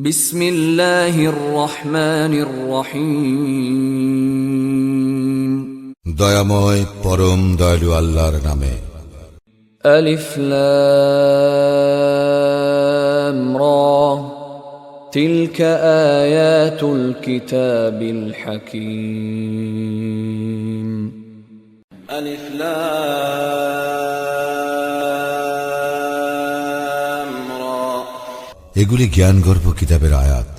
বিসমিল্লাহির রহমানির রহিম। দয়াময় পরম দয়ালু আল্লাহর নামে। আলিফ লাম রা তিলকা আয়াতুল কিতাবিল হাকীম। আলিফ লাম রা, এগুলি জ্ঞানগর্ভ কিতাবের আয়াত।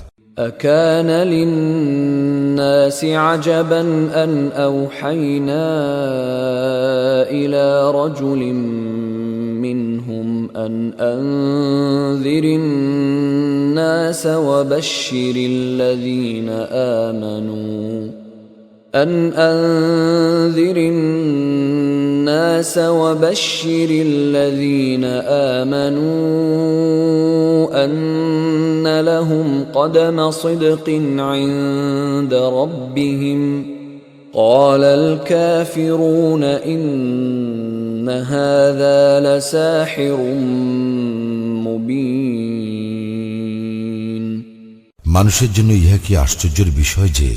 أكان للناس عجبا أن أوحينا إلى رجل منهم أن أنذر الناس وبشر الذين آمنوا أن لهم قدم صدق عند ربهم قال الكافرون إن هذا لساحر مبين। মানুষের জন্য ইহা কি আশ্চর্যের বিষয় যে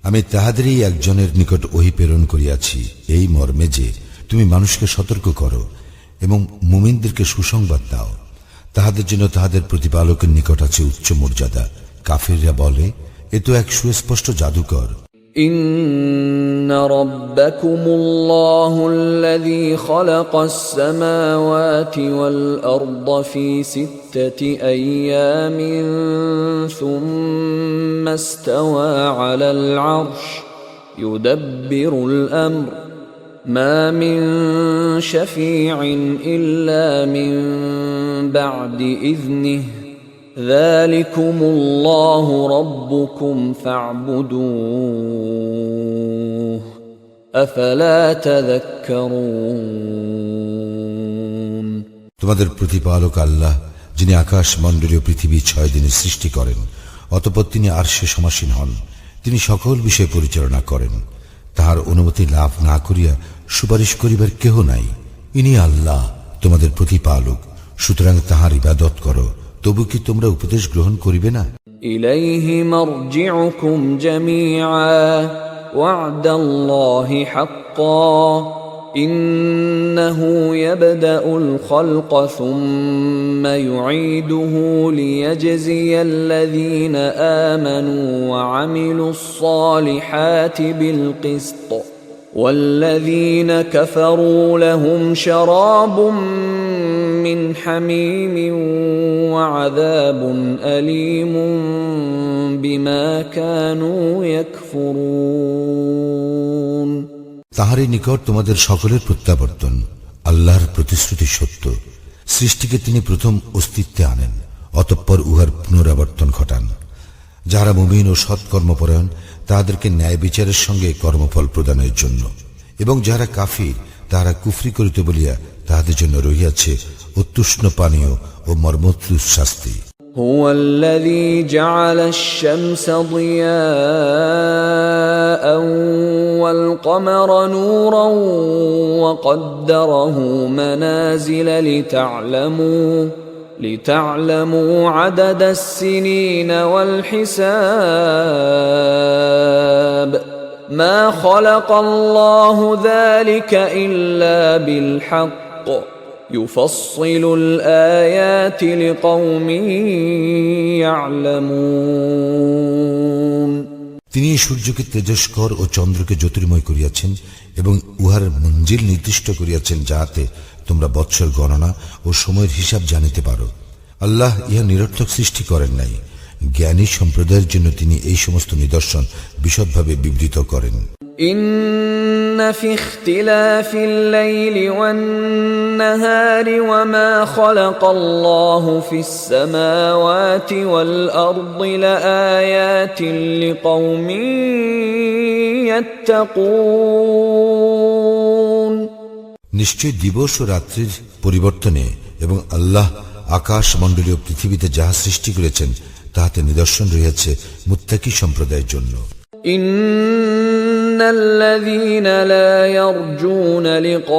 আমি তাহাদেরই একজনের নিকট ওহী প্রেরণ করিয়াছি এই মর্মে যে তুমি মানুষকে সতর্ক করো এবং মুমিনদেরকে সুসংবাদ দাও। তাহাদের জন্য তাহাদের প্রতিপালকের নিকট আছে উচ্চ মর্যাদা। কাফিররা বলে, এ তো এক সুস্পষ্ট জাদুকর। إن ربكم الله الذي خلق السماوات والأرض في 6 أيام ثم استوى على العرش يدبر الأمر ما من شفيع إلا من بعد إذنه ذلكم الله ربكم فاعبدوه أفلا تذكرون। তোমাদের প্রতিপালক আল্লাহ, যিনি আকাশ মণ্ডলীয় পৃথিবী 6 দিনে সৃষ্টি করেন, অতঃপর তিনি আরশে সমাসীন হন। তিনি সকল বিষয় পরিচালনা করেন। তাহার অনুমতি লাভ না করিয়া সুপারিশ করিবার কেহ নাই। ইনি আল্লাহ তোমাদের প্রতিপালক, সুতরাং তাহার ইবাদত করো। তবু কি তোমরা উপদেশ গ্রহণ করিবে না? ইলাইহি মারজিউকুম জামিআ ওয়া'দাল্লাহি হাক্কান ইন্নাহু ইয়াবদাউল খালকা সুম্মা ইউঈদুহু লিয়াজজিয়াল্লাযীনা আমানু ওয়া আমিলুস সালিহাতি বিল কিসত والذين كفروا لهم شراب من حميم وعذاب أليم بما كانوا يكفرون। তাহারই নিকট তোমাদের সকলের প্রত্যাবর্তন। আল্লাহর প্রতিশ্রুতি সত্য। সৃষ্টিকে তিনি প্রথম অস্তিত্বে আনেন, অতঃপর উহার পুনরাবর্তন ঘটান। যাহারা মুমিন ও সৎকর্মপরায়ণ তাহাদেরকে ন্যায় বিচারের সঙ্গে কর্মফল প্রদানের জন্য, এবং যাহারা কাফির তাহারা কুফরি করিতে বলিয়া তাহাদের জন্য রহিয়াছে উত্তুষ্ণ পানীয় ও মর্মন্তুদ শাস্তি। هو الذي جعل الشمس ضياء والقمر نورا وقدره منازل لتعلموا عدد السنين والحساب ما خلق الله ذلك إلا بالحق يفصل الآيات لقوم يعلمون। তিনি সূর্যকে তেজস্কর ও চন্দ্রকে জ্যোতির্ময় করিয়াছেন এবং উহার মঞ্জিল নির্দিষ্ট করিয়াছেন, যাহাতে তোমরা বৎসর গণনা ও সময়ের হিসাব জানিতে পারো। আল্লাহ ইহা নিরর্থক সৃষ্টি করেন নাই। জ্ঞানী সম্প্রদায়ের জন্য তিনি এই সমস্ত নিদর্শন বিশদভাবে বিবৃত করেন। ইন্না ফি ইখতিলাফিল লাইলি ওয়ান নাহারি ওয়া মা খালাকাল্লাহু ফিস সামাওয়াতি ওয়াল আরদি লাআয়াতিন লিকাওমিন ইয়াত্তাকুন। নিশ্চয় দিবস ও রাত্রির পরিবর্তনে এবং আল্লাহ আকাশ মণ্ডলীয় পৃথিবীতে যাহা সৃষ্টি করেছেন তাহাতে নিদর্শন রয়েছে মুত্তাকি সম্প্রদায়ের জন্য। ইন্নাল্লাযীনা লা ইয়ারজুনা লিকাআনা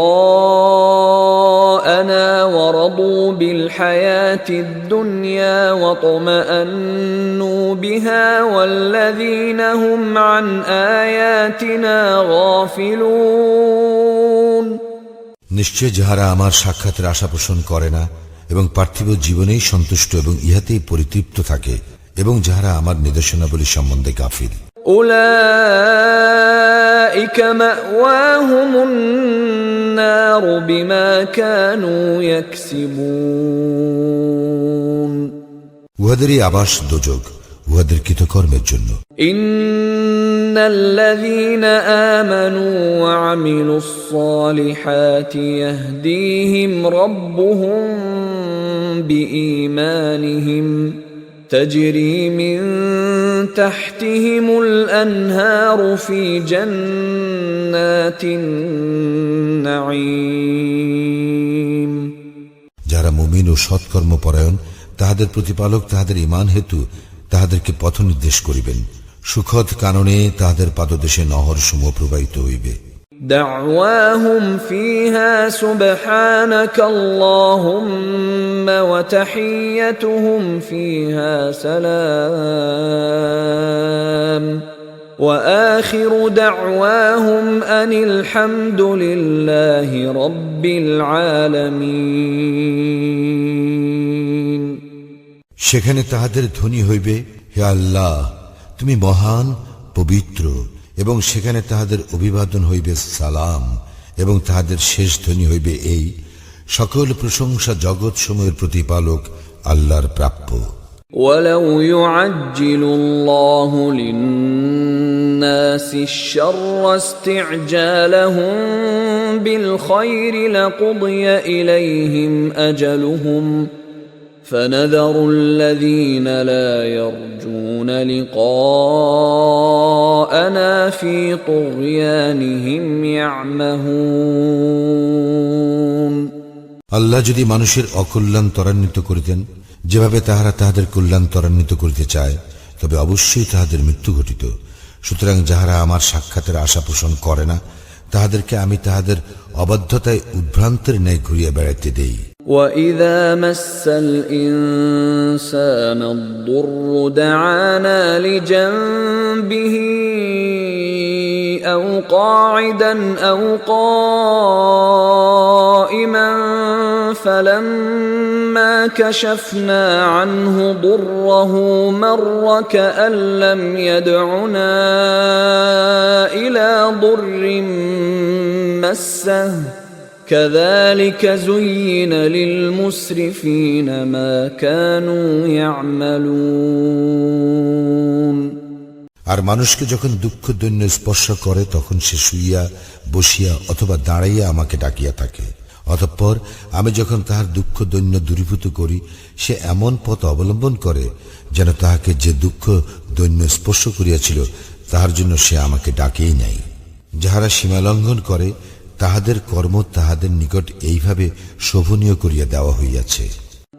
لقاءنا ورضوا بالحياة الدنيا واطمأنوا بها والذين هم عن آياتنا غافلون নিশ্চয় যাহারা আমার সাক্ষাতের আশা পোষণ করে না এবং পার্থিব জীবনেই সন্তুষ্ট এবং ইহাতেই পরিতৃপ্ত থাকে এবং যাহারা আমার নিদর্শনাবলী সম্বন্ধে গাফিল أولئك مأواهم النار بما كانوا يكسبون উহাদেরই আবাস দোজখ উহাদের কৃতকর্মের জন্য إن الذين آمنوا وعملوا الصالحات يهديهم ربهم بإيمانهم تجري من تحتهم الأنهار في جنات النعيم যারা মুমিন ও সৎকর্ম পরায়ণ তাহাদের প্রতিপালক তাহাদের ঈমান হেতু তাহাদেরকে পথ নির্দেশ করিবেন সুখদ কাননে তাহাদের পাদদেশে নহর সমূহ প্রবাহিত হইবে دعواهم فيها سبحانك اللهم وتحيتهم فيها سلام وآخر دعواهم أن الحمد لله رب العالمين সেখানে তাহাদের ধ্বনি হইবে হে আল্লাহ তুমি মহান পবিত্র এবং সেখানে তাহাদের অভিবাদন হইবে সালাম এবং তাহাদের শেষ ধ্বনি হইবে এই সকল প্রশংসা জগৎ সমূহের প্রতিপালক আল্লাহর প্রাপ্য ولو يعجل الله للناس الشر استعجالهم بالخير لقضي إليهم أجلهم فنذر الذين لا يرجون لقاءنا في طغيانهم يعمهون আল্লাহ যদি মানুষের অকল্যাণ ত্বরান্বিত করিতেন যেভাবে তাহারা তাহাদের কল্যাণ ত্বরান্বিত করিতে চায় তবে অবশ্যই তাহাদের মৃত্যু ঘটিত সুতরাং যাহারা আমার সাক্ষাতের আশা পোষণ করে না তাহাদেরকে আমি তাহাদের অবাধ্যতায় উদ্ভ্রান্তের ন্যায় ঘুরিয়া বেড়াইতে দেই وَإِذَا مَسَّ الْإِنسَانَ الضُّرُّ دَعَانَا لِجَنبِهِ أَوْ قَاعِدًا أَوْ قَائِمًا فَلَمَّا كَشَفْنَا عَنْهُ ضُرَّهُ مَرَّ كَأَن لَّمْ يَدْعُنَا إِلَى ضُرٍّ مَّسَّهُ كذلك زين للمسرفين ما كانوا يعملون আর মানুষকে যখন দুঃখ দৈন্য স্পর্শ করে তখন সে শুইয়া বসিয়া অথবা দাঁড়াইয়া আমাকে ডাকিয়া থাকে অতঃপর আমি যখন তাহার দুঃখ দৈন্য দূরীভূত করি সে এমন পথ অবলম্বন করে যেন তাহাকে যে দুঃখ দৈন্য স্পর্শ করিয়াছিল তাহার জন্য সে আমাকে ডাকেই নাই যাহারা সীমালঙ্ঘন করে তাহাদের কর্ম তাহাদের নিকট এইভাবে শোভনীয় করিয়া দেওয়া হইয়াছে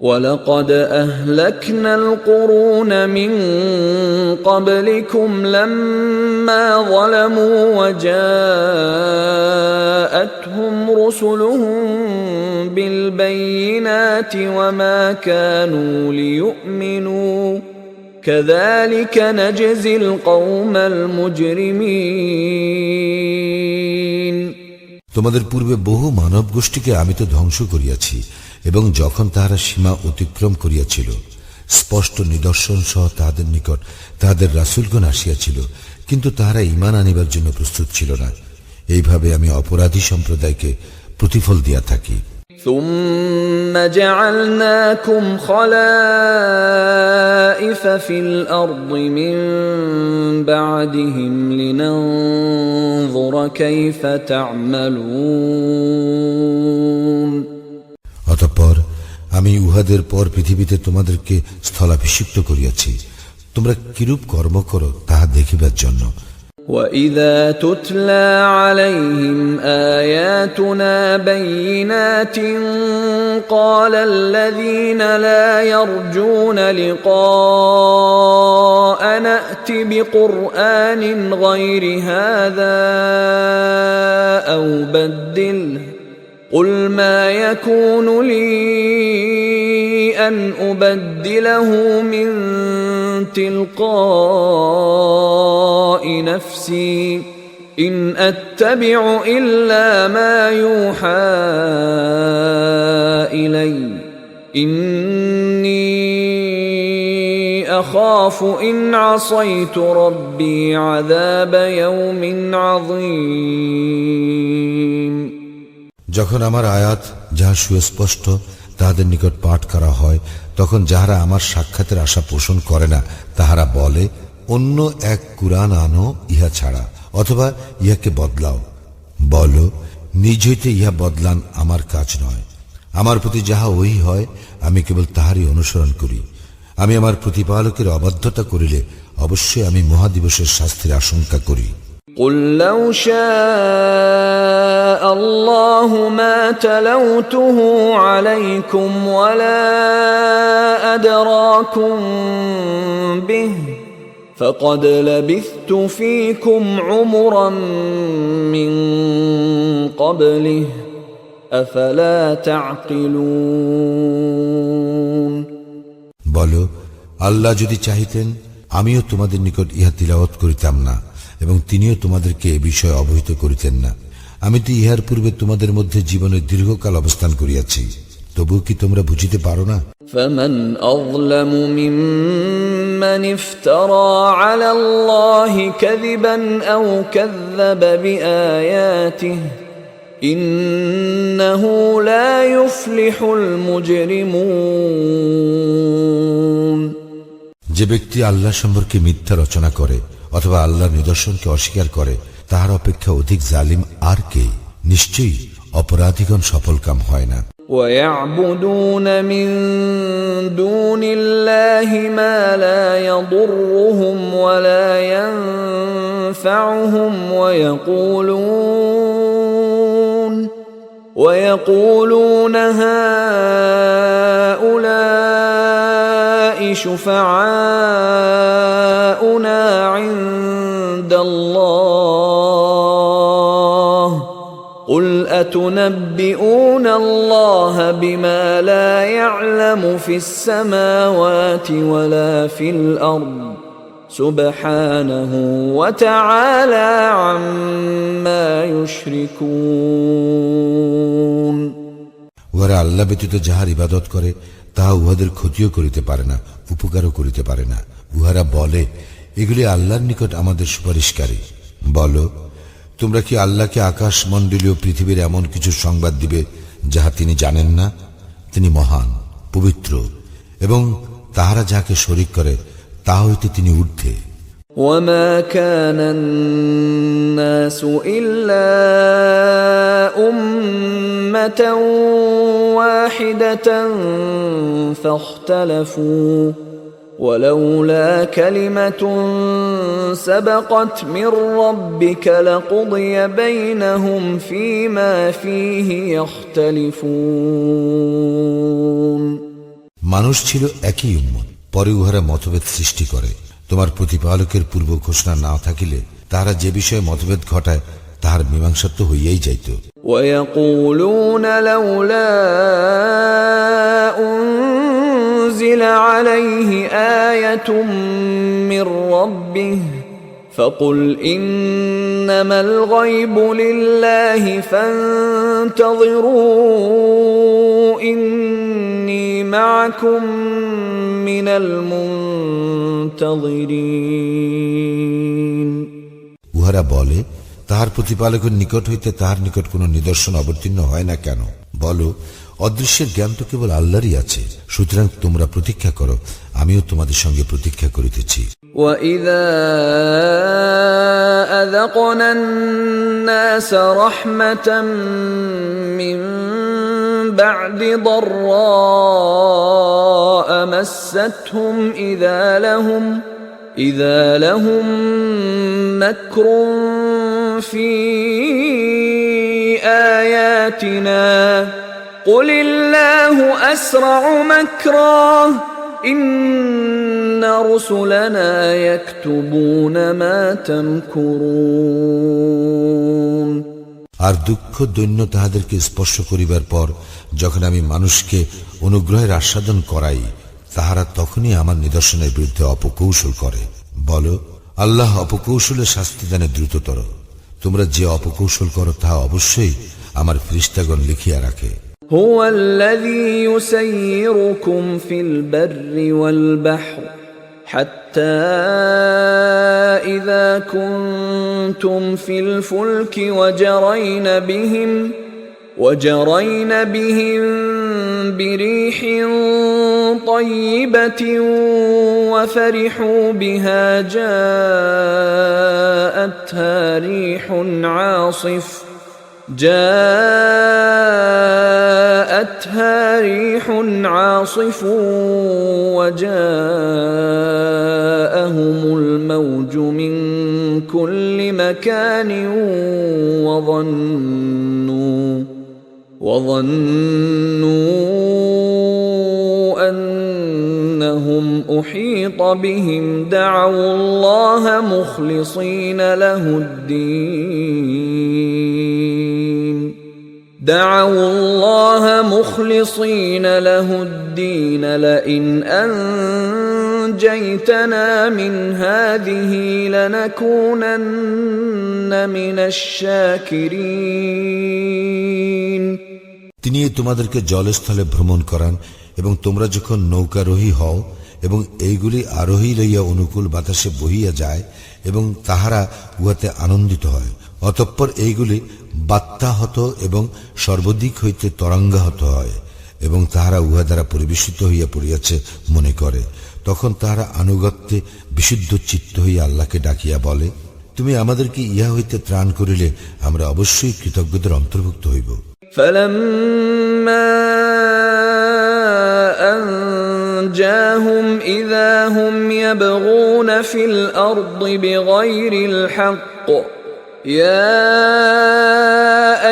وَلَقَدْ أَهْلَكْنَا الْقُرُونَ مِنْ قَبْلِكُمْ لَمَّا ظَلَمُوا وَجَاءَتْهُمْ رُسُلُهُم بِالْبَيِّنَاتِ وَمَا كَانُوا لِيُؤْمِنُوا كَذَلِكَ نَجْزِي الْقَوْمَ الْمُجْرِمِينَ তোমাদের পূর্বে বহু মানব গোষ্ঠীকে আমি তো ধ্বংস করিয়াছি এবং যখন তাহারা সীমা অতিক্রম করিয়াছিল স্পষ্ট নিদর্শন সহ তাহাদের নিকট তাহাদের রাসূলগণ আসিয়াছিল কিন্তু তাহারা ঈমান আনিবার জন্য প্রস্তুত ছিল না এইভাবে আমি অপরাধী সম্প্রদায়কে প্রতিফল দিয়া থাকি ثم جعلناكم خلائف في الأرض من بعدهم لننظر كيف تعملون অতঃপর আমি উহাদের পর পৃথিবীতে তোমাদেরকে স্থলাভিষিক্ত করিয়াছি তোমরা কিরূপ কর্ম করো তাহা দেখিবার জন্য وَإِذَا تُتْلَى عَلَيْهِمْ آيَاتُنَا بَيِّنَاتٍ قَالَ الَّذِينَ لَا يَرْجُونَ لِقَاءَنَا ائْتِ بِقُرْآنٍ غَيْرِ هَذَا أَوْ بَدِّلْهُ قل ما يكون لي أن أبدله من تلقاء نفسي إن أتبع إلا ما يوحى إلي إني أخاف إن عصيت ربي عذاب يوم عظيم যখন আমার আয়াত যাহা সুস্পষ্ট তাহাদের নিকট পাঠ করা হয়, তখন যাহারা আমার সাক্ষাতের আশা পোষণ করে না তাহারা বলে, অন্য এক কুরআন আনো ইহা ছাড়া, অথবা ইহাকে বদলাও। বলো, নিজ হইতে ইহা বদলান আমার কাজ নয়। আমার প্রতি যাহা ওহী হয় আমি কেবল তাহারই অনুসরণ করি। আমি আমার প্রতিপালকের অবাধ্যতা করিলে অবশ্যই আমি মহাদিবসের শাস্তির আশঙ্কা করি। قل لو شاء الله ما تلوته عليكم ولا أدراكم به فقد لبثت فيكم عمرا من قبله أفلا تعقلون বলো, আল্লাহ যদি চাহিতেন আমিও তোমাদের নিকট ইহা তিলাওয়াত করিতাম না এবং তিনিও তোমাদেরকে এ বিষয়ে অবহিত করিতেন না। আমি তো ইহার পূর্বে তোমাদের মধ্যে জীবনের দীর্ঘকাল অবস্থান করিয়াছি, তবু কি তোমরা বুঝিতে পারো না? فمن أظلم ممن افترى على الله كذبا أو كذب بآياته إنه لا يفلح المجرمون যে ব্যক্তি আল্লাহ সম্পর্কে মিথ্যা রচনা করে অথবা আল্লাহর নিদর্শনকে অস্বীকার করে তাহার অপেক্ষা অধিক জালিম আর কে? নিশ্চয়ই অপরাধীগণ সফলকাম হয় না। ويعبدون من دون الله ما لا يضرهم ولا ينفعهم ويقولون هؤلاء شفعاؤنا عند الله قل أتنبئون الله بما لا يعلم في السماوات ولا في الأرض سبحانه وتعالى عما يشركون উহারা আল্লাহ ব্যতীত যাহার ইবাদত করে তাহা উহাদের ক্ষতিও করিতে পারে না, উপকারও করিতে পারে না। উহারা বলে, এগুলি আল্লাহর নিকট আমাদের সুপারিশকারী। বলো, তোমরা কি আল্লাহকে আকাশ মণ্ডলীয় পৃথিবীর এমন কিছু সংবাদ দিবে যাহা তিনি জানেন না? তিনি মহান, পবিত্র, এবং তাহারা যাহাকে শরীক করে তাহা হইতে তিনি ঊর্ধ্বে। وما كان الناس إلا أمة واحدة فاختلفوا ولولا كلمة سبقت من ربك لقضي بينهم فيما فيه يختلفون মানুষ ছিল একই উম্মত, পরে উহারা মতভেদ সৃষ্টি করে। তোমার প্রতিপালকের পূর্ব ঘোষণা না থাকিলে তাহারা যে বিষয়ে মতভেদ ঘটায় তাহার মীমাংসা তো হইয়াই যাইত। ويقولون لولا أنزل عليه آية من ربه فقل إنما الغيب لله فانتظروا إني معكم من المنتظرين উহারা বলে, তাহার প্রতিপালকের নিকট হইতে তাহার নিকট কোন নিদর্শন অবতীর্ণ হয় না কেন? বলো, অদৃশ্যের জ্ঞান তো কেবল আল্লাহরই আছে, সুতরাং তোমরা প্রতীক্ষা করো, আমিও তোমাদের সঙ্গে প্রতীক্ষা করিতেছি। وَإِذَا أَذَقْنَا النَّاسَ رَحْمَةً مِّن بَعْدِ ضَرَّاءَ مَسَّتْهُمْ إِذَا لَهُم مَّكْرٌ فِي آيَاتِنَا قُلِ اللَّهُ أَسْرَعُ مَكْرًا إِنَّ رُسُلَنَا يَكْتُبُونَ مَا تَمْكُرُونَ আর দুঃখ দৈন্য তাহাদেরকে স্পর্শ করিবার পর যখন আমি মানুষকে অনুগ্রহের আস্বাদন করাই, তাহারা তখনই আমার নিদর্শনের বিরুদ্ধে অপকৌশল করে। বলো, আল্লাহ অপকৌশলের শাস্তিদানে দ্রুততর। তোমরা যে অপকৌশল করো তাহা অবশ্যই আমার ফেরেশতাগণ লিখিয়া রাখে। هو الذي يسيركم في البر والبحر حتى إذا كنتم في الفلك وجرين بهم بريح طيبة وفرحوا بها جاءتها ريح عاصف وجاءهم الموج من كل مكان وظنوا أنهم أحيط بهم دعوا الله مخلصين له الدين لئن أنجيتنا من هذه لنكونن من الشاكرين। তিনি তোমাদেরকে জলস্থলে ভ্রমণ করান এবং তোমরা যখন নৌকারোহী হও এবং এইগুলি আরোহী লইয়া অনুকূল বাতাসে বহিয়া যায় এবং তাহারা উহাতে আনন্দিত হয়, অতঃপর এইগুলি বাত্যাহত এবং সর্বদিক হইতে তরঙ্গাহত হয় এবং তাহারা উহা দ্বারা পরিবেশিত হইয়া পড়িয়াছে মনে করে, তখন তাহারা আনুগত্যে বিশুদ্ধ চিত্ত হইয়া আল্লাহকে ডাকিয়া বলে, তুমি আমাদেরকে ইহা হইতে ত্রাণ করিলে আমরা অবশ্যই কৃতজ্ঞদের অন্তর্ভুক্ত হইব। فلما أنجاهم إذا هم يبغون في الأرض بغير الحق يا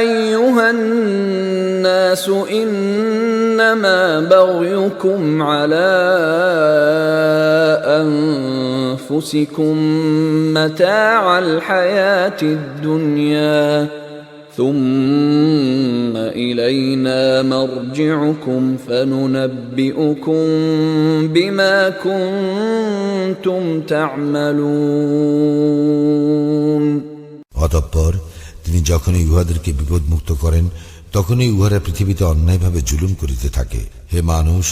أيها الناس إنما بغيكم على أنفسكم متاع الحياة الدنيا ثم إلينا مرجعكم فننبئكم بما كنتم تعملون। অতঃপর তিনি যখনই উহাদেরকে বিপদমুক্ত করেন তখনই উহারা পৃথিবীতে অন্যায়ভাবে জুলুম করিতে থাকে। হে মানুষ,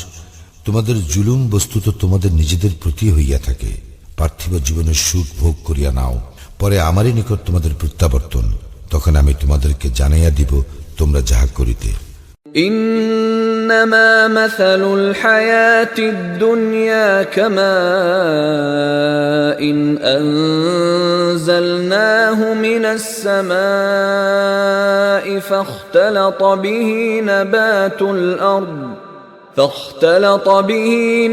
তোমাদের জুলুম বস্তুত তোমাদের নিজেদের প্রতি হইয়া থাকে। পার্থিব জীবনের সুখ ভোগ করিয়া নাও, পরে আমারই নিকট তোমাদের প্রত্যাবর্তন, তখন আমি তোমাদেরকে জানাইয়া দিব তোমরা যাহা করিতে। إنما مثل الحياة الدنيا كماء أنزلناه من السماء فاختلط به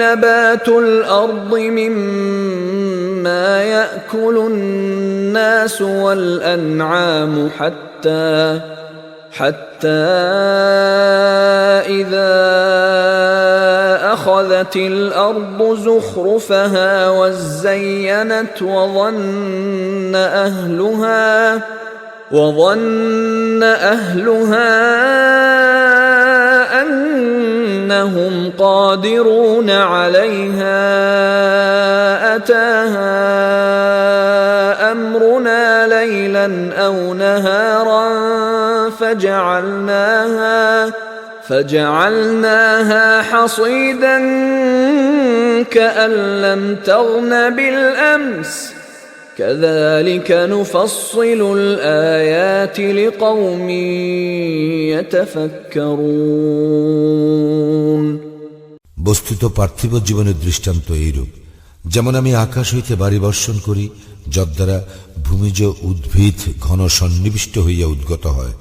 نبات الأرض مما يأكل الناس والأنعام حتى إذا أخذت الأرض زخرفها وزينت وظن أهلها أنهم قادرون عليها أتاها أمرنا ليلا أو نهارا فجعلناها حصيدا كأن لم تغن بالأمس كذلك نفصل الآيات لقوم يتفكرون। বস্তুত পার্থিব জীবনের দৃষ্টান্ত এইরূপ, যেমন আমি আকাশ হইতে বাড়ি বর্ষণ করি, যদ্বারা ভূমিজ উদ্ভিদ ঘন সন্নিবিষ্ট হইয়া উদ্গত হয়,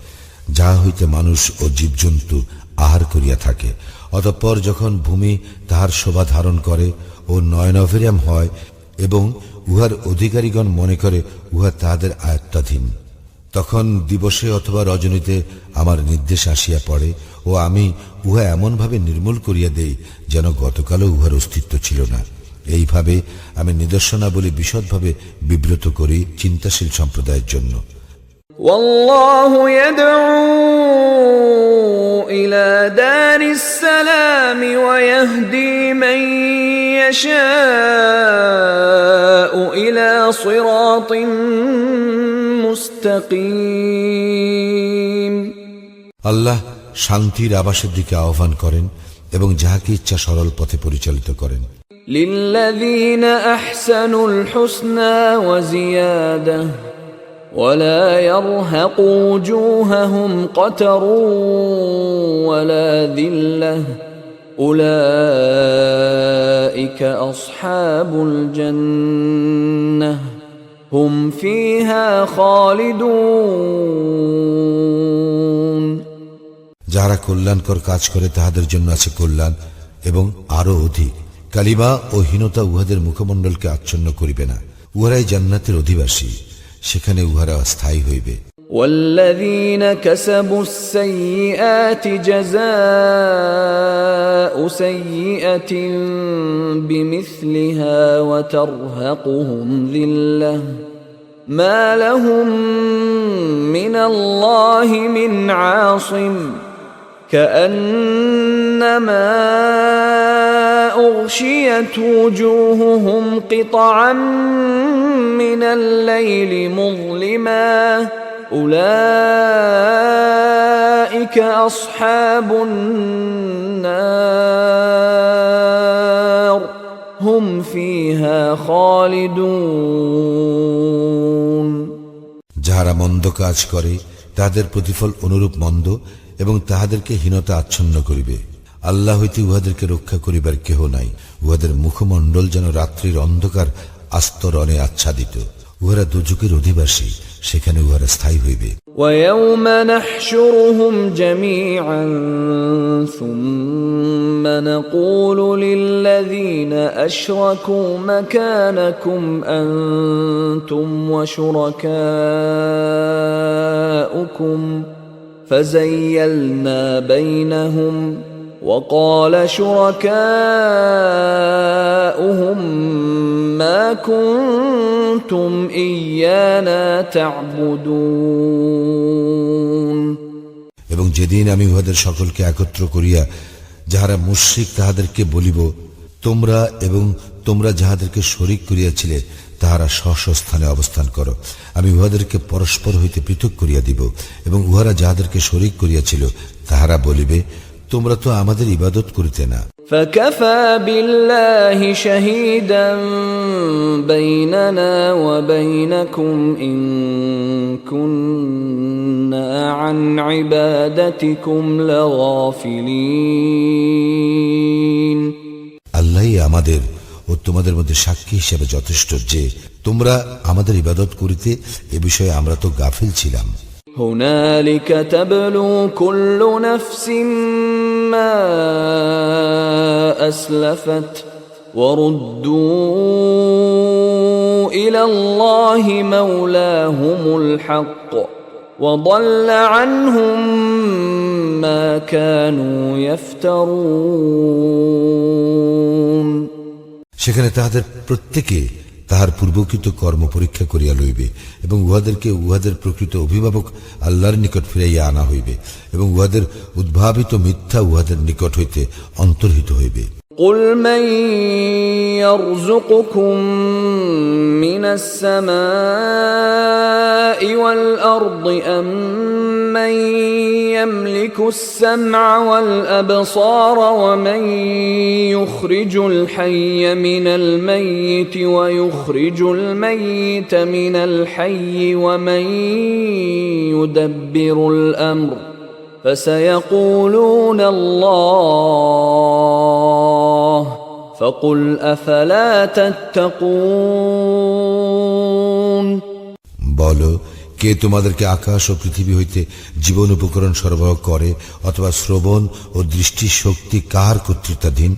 যাহা হইতে মানুষ ও জীবজন্তু আহার করিয়া থাকে। অতঃপর যখন ভূমি তাহার শোভা ধারণ করে ও নয়নভিরাম হয় এবং উহার অধিকারীগণ মনে করে উহা তাহাদের আয়ত্তাধীন, তখন দিবসে অথবা রজনীতে আমার নির্দেশ আসিয়া পড়ে ও আমি উহা এমনভাবে নির্মূল করিয়া দেই যেন গতকালও উহার অস্তিত্ব ছিল না। এইভাবে আমি নিদর্শনাবলী বিশদভাবে বিব্রত করি চিন্তাশীল সম্প্রদায়ের জন্য। والله يدعو إلى دار السلام ويهدي من يشاء إلى صراط مستقيم আল্লাহ শান্তির আবাসের দিকে আহ্বান করেন এবং যাহাকে ইচ্ছা সরল পথে পরিচালিত করেন। للذين أحسنوا الحسنى وزيادة ولا يرهق وجوههم قتر ولا ذلة أولئك أصحاب الجنة هم فيها خالدون যারা কল্যাণকর কাজ করে তাহাদের জন্য আছে কল্যাণ এবং আরো অধিক। কালিমা ও হীনতা উহাদের মুখমণ্ডলকে আচ্ছন্ন করিবে না। উহারাই জান্নাতের অধিবাসী, সেখানে উহারা স্থায়ী হইবে। والذين كسبوا السيئات جزاء سيئة بمثلها وترهقهم ذلة ما لهم من الله من عاصم كأنما أغشيت وجوههم قطعا من الليل مظلما أولئك أصحاب النار هم فيها خالدون যাহারা মন্দ কাজ করে তাহাদের প্রতিফল অনুরূপ মন্দ এবং তাহাদেরকে হীনতা আচ্ছন্ন করিবে। আল্লাহ হইতে উহাদেরকে রক্ষা করিবার কেহ নাই। উহাদের মুখমণ্ডল যেন রাত্রির অন্ধকার আস্তরণে আচ্ছাদিত। উহারা দুযুগের অধিবাসী, সেখানে উহারা স্থায়ী হইবে। ويوم نحشرهم جميعا ثم نقول للذين أشركوا مكانكم أنتم وشركاؤكم فزيلنا بينهم وقال شركاؤهم ما كنتم إيانا تعبدون এবং যেদিন আমি উহাদের সকলকে একত্র করিয়া যাহারা মুশরিক তাহাদেরকে বলিব, তোমরা এবং তোমরা যাহাদেরকে শরীক করিয়াছিলে তাহারা স্ব স্থানে অবস্থান করো। আমি উহাদেরকে পরস্পর হইতে পৃথক করিয়া দিব এবং উহারা যাহাদেরকে শরীক করিয়াছিল তাহারা বলিবে, তোমরা তো আমাদের ইবাদত করিতে না। فكفى بالله شهيدا بيننا وبينكم إن كنا عن عبادتكم لغافلين আল্লাহই আমাদের ও তোমাদের মধ্যে সাক্ষী হিসেবে যথেষ্ট যে তোমরা আমাদের ইবাদত করিতে এ বিষয়ে আমরা তো গাফিল ছিলাম। هنالك تبلو كل نفس ما أسلفت وردوا إلى الله مولاهم الحق وضل عنهم ما كانوا يفترون সেখানে তাহাদের প্রত্যেকে তাহার পূর্বকৃত কর্ম পরীক্ষা করিয়া লইবে এবং উহাদেরকে উহাদের প্রকৃত অভিভাবক আল্লাহর নিকট ফিরাইয়া আনা হইবে এবং উহাদের উদ্ভাবিত মিথ্যা উহাদের নিকট হইতে অন্তর্হিত হইবে। قل من يرزقكم من السماء والأرض أم من يملك السمع والأبصار ومن يخرج الحي من الميت ويخرج الميت من الحي ومن يدبر الأمر فسيقولون الله فقل أفلا تتقون বলো, কে তোমাদেরকে আকাশ ও পৃথিবী হইতে জীবন উপকরণ সরবরাহ করে অথবা শ্রবণ ও দৃষ্টি শক্তি কার কর্তৃত্বাধীন?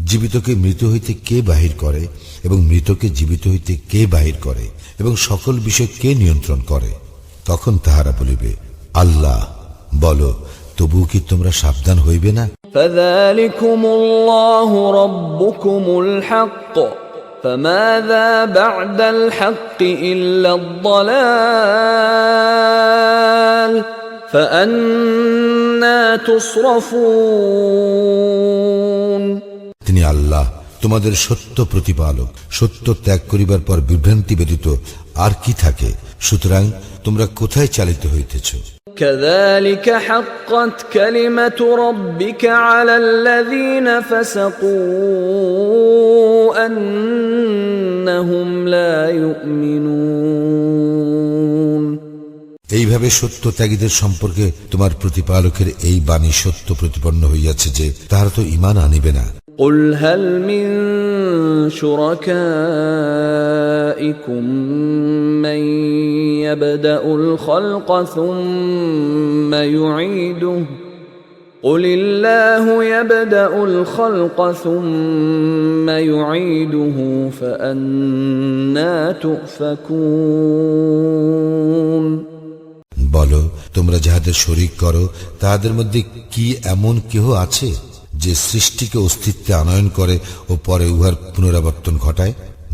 জীবিতকে মৃত হইতে কে বাহির করে এবং মৃতকে জীবিত হইতে কে বাহির করে এবং সকল বিষয় কে নিয়ন্ত্রণ করে? তখন তাহারা বলিবে, আল্লাহ। বলো, তবু কি তোমরা সাবধান হইবে না? فذلكم الله ربكم الحق فماذا بعد الحق إلا الضلال فأنا تصرفون তিনি আল্লাহ তোমাদের সত্য প্রতিপালক। সত্য ত্যাগ করিবার পর বিভ্রান্তি ব্যতীত আর কি থাকে? সুতরাং তোমরা কোথায় চালিত হইতেছ? كذلك حقت كلمة ربك على الذين فسقوا أنهم لا يؤمنون এইভাবে সত্য ত্যাগীদের সম্পর্কে তোমার প্রতিপালকের এই বাণী সত্য প্রতিপন্ন হইয়াছে যে তাহারা তো ঈমান আনিবে না। قل هل من شركائكم من يبدأ الخلق ثم يعيده قل الله يبدأ الخلق ثم يعيده فأنا تؤفكون বলো, তোমরা যাহাদের শরীক করো তাহাদের মধ্যে কি এমন কেহ আছে যে সৃষ্টিকে অস্তিত্বে আনয়ন করে ও পরে উহার পুনরাবর্তন ঘটায়?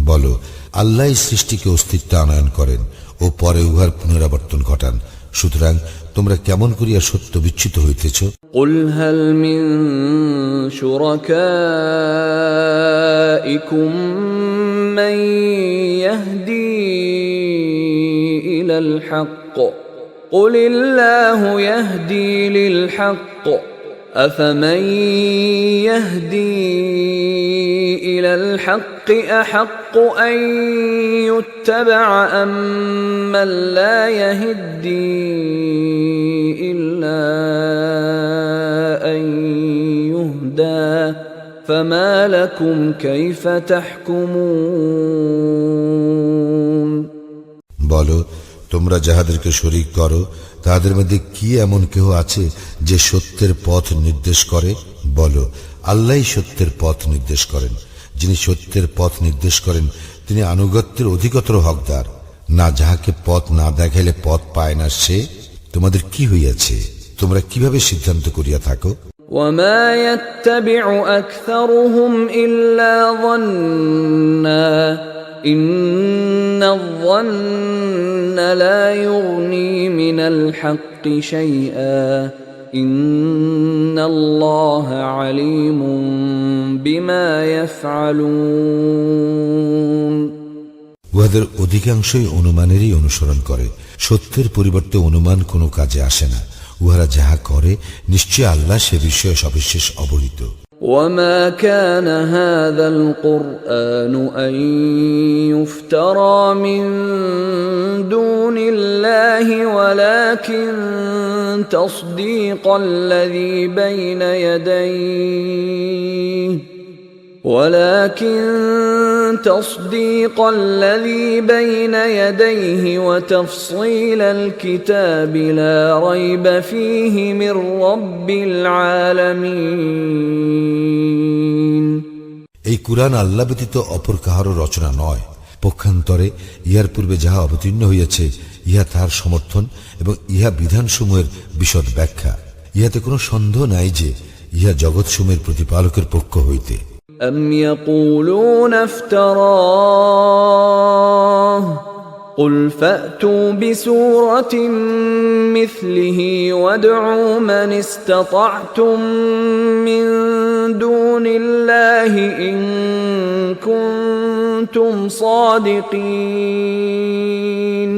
বলো, আল্লাহ সৃষ্টিকে অস্তিত্বে আনয়ন করেন ও পরে উহার পুনরাবর্তন ঘটান। সুতরাং তোমরা কেমন করিয়া সত্য বিচ্যুত হইতেছ? قل هل من شركائكم من يهدي إلى الحق قل الله يهدي للحق أفمن يهدي إلى الحق أحق أن يتبع أم من لا يهدي إلا أن يهدى فما لكم كيف تحكمون বলো, তোমরা যাহাদেরকে শরীক করো তাহাদের মধ্যে কি এমন কেহ আছে যে সত্যের পথ নির্দেশ করে? বলো, আল্লাহই সত্যের পথ নির্দেশ করেন। যিনি সত্যের পথ নির্দেশ করেন তিনি আনুগত্যের অধিকতর হকদার। না যাহাকে পথ না দেখাইলে পথ পায় না সে? তোমাদের কি হইয়াছে? তোমরা কিভাবে সিদ্ধান্ত করিয়া থাকো? وما يتبع أكثرهم إلا ظنا إن الظن لا يغني من الحق شيئا إن الله عليم بما يفعلون উহাদের অধিকাংশই অনুমানেরই অনুসরণ করে। সত্যের পরিবর্তে অনুমান কোনো কাজে আসে না। উহারা যাহা করে নিশ্চয় আল্লাহ সে বিষয়ে সবিশেষ অবহিত। وما كان هذا القرآن أن يفترى من دون الله ولكن تصديق الذي بين يديه وتفصيل الكتاب لا ريب فيه من رب العالمين এই কুরআন আল্লাহ ব্যতীত অপর কাহারও রচনা নয়। পক্ষান্তরে ইহার পূর্বে যাহা অবতীর্ণ হইয়াছে ইহা তাহার সমর্থন এবং ইহা বিধানসমূহের বিশদ ব্যাখ্যা। ইহাতে কোনো সন্দেহ নাই যে ইহা জগৎসমূহের প্রতিপালকের পক্ষ হইতে। أم يقولون افتراه قل فأتوا بسورة مثله وادعوا من استطعتم من دون الله إن كنتم صادقين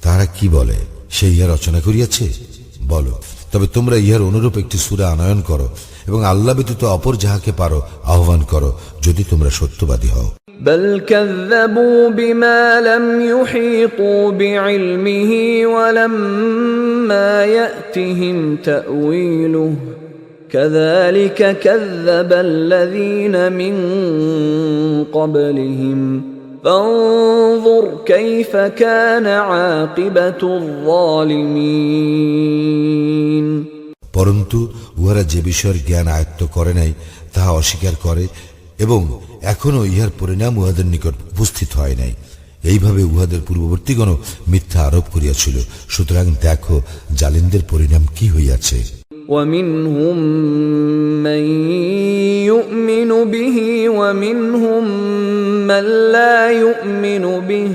তারা কি বলে, সে ইহা রচনা করিয়াছে? বলো, তবে তোমরা ইহার অনুরূপ একটি সূরা আনয়ন করো এবং আল্লাহ ব্যতীত অপর যাহাকে পারো আহ্বান করো, যদি তোমরা সত্যবাদী হও। بل كذبوا بما لم يحيطوا بعلمه ولما يأتهم تأويله كذلك كذب الذين من قبلهم فانظر كيف كان عاقبة الظالمين পরন্তু উহারা যে বিষয়ের জ্ঞান আয়ত্ত করে নাই তাহা অস্বীকার করে এবং এখনো ইহার পরিণাম উহাদের নিকট উপস্থিত হয় নাই। এইভাবে উহাদের পূর্ববর্তীগণ মিথ্যা আরোপ করিয়াছিল। সুতরাং দেখো জালিমদের পরিণাম কি হইয়াছে। ومنهم من يؤمن به ومنهم من لا يؤمن به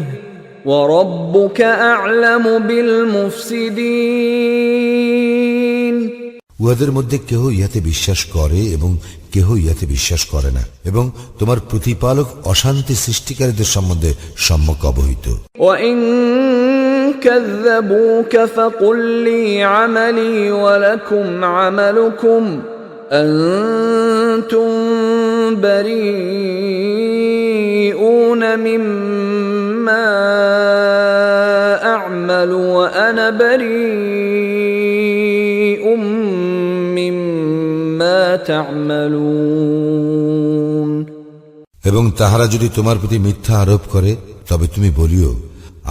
وربك أعلم بالمفسدين উহাদের মধ্যে কেহ ইহাতে বিশ্বাস করে এবং কেহ ইহাতে বিশ্বাস করে না, এবং তোমার প্রতিপালক অশান্তি সৃষ্টিকারীদের সম্বন্ধে সম্যক অবহিত। وإن كذبوك فقل لي عملي ولكم عملكم أنتم بريئون مما أعمل وأنا بريء مما تعملون এবং তাহারা যদি তোমার প্রতি মিথ্যা আরোপ করে তবে তুমি বলিও,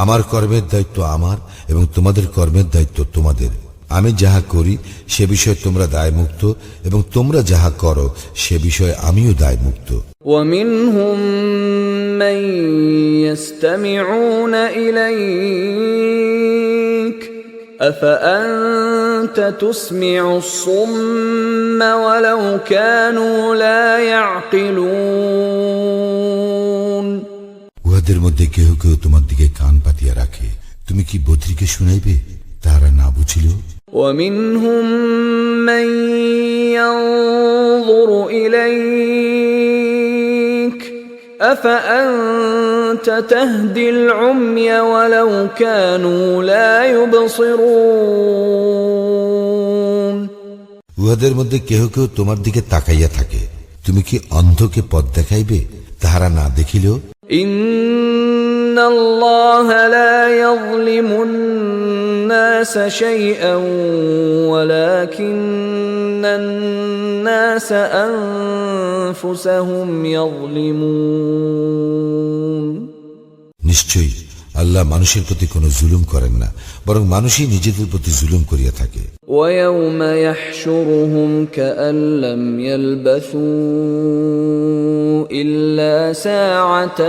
আমার কর্মের দায়িত্ব আমার এবং তোমাদের কর্মের দায়িত্ব তোমাদের। আমি যাহা করি সে বিষয়ে তোমরা দায়মুক্ত এবং তোমরা যাহা করো সে বিষয়ে আমিও দায়মুক্ত। ومنهم من يستمعون إليك أفأنت تسمع الصم ولو كانوا لا يعقلون উহাদের মধ্যে কেহ কেহ তোমার দিকে কান পাতিয়া রাখে, তুমি কি বধিরকে শুনাইবে তাহারা না বুঝিল? ومنهم من ينظر إليك أفأنت تهدي العمي ولو كانوا لا يبصرون উহাদের মধ্যে কেহ কেহ তোমার দিকে তাকাইয়া থাকে, তুমি কি অন্ধকে পথ দেখাইবে তাহারা না দেখিলেও? إن الله لا يظلم الناس شيئا ولكن الناس أنفسهم يظلمون নিশ্চয়ই আল্লাহ মানুষের প্রতি কোনো জুলুম করেন না, বরং মানুষই নিজেদের প্রতি জুলুম করিয়া থাকে। ويوم يحشرهم كأن لم يلبثوا إلا ساعة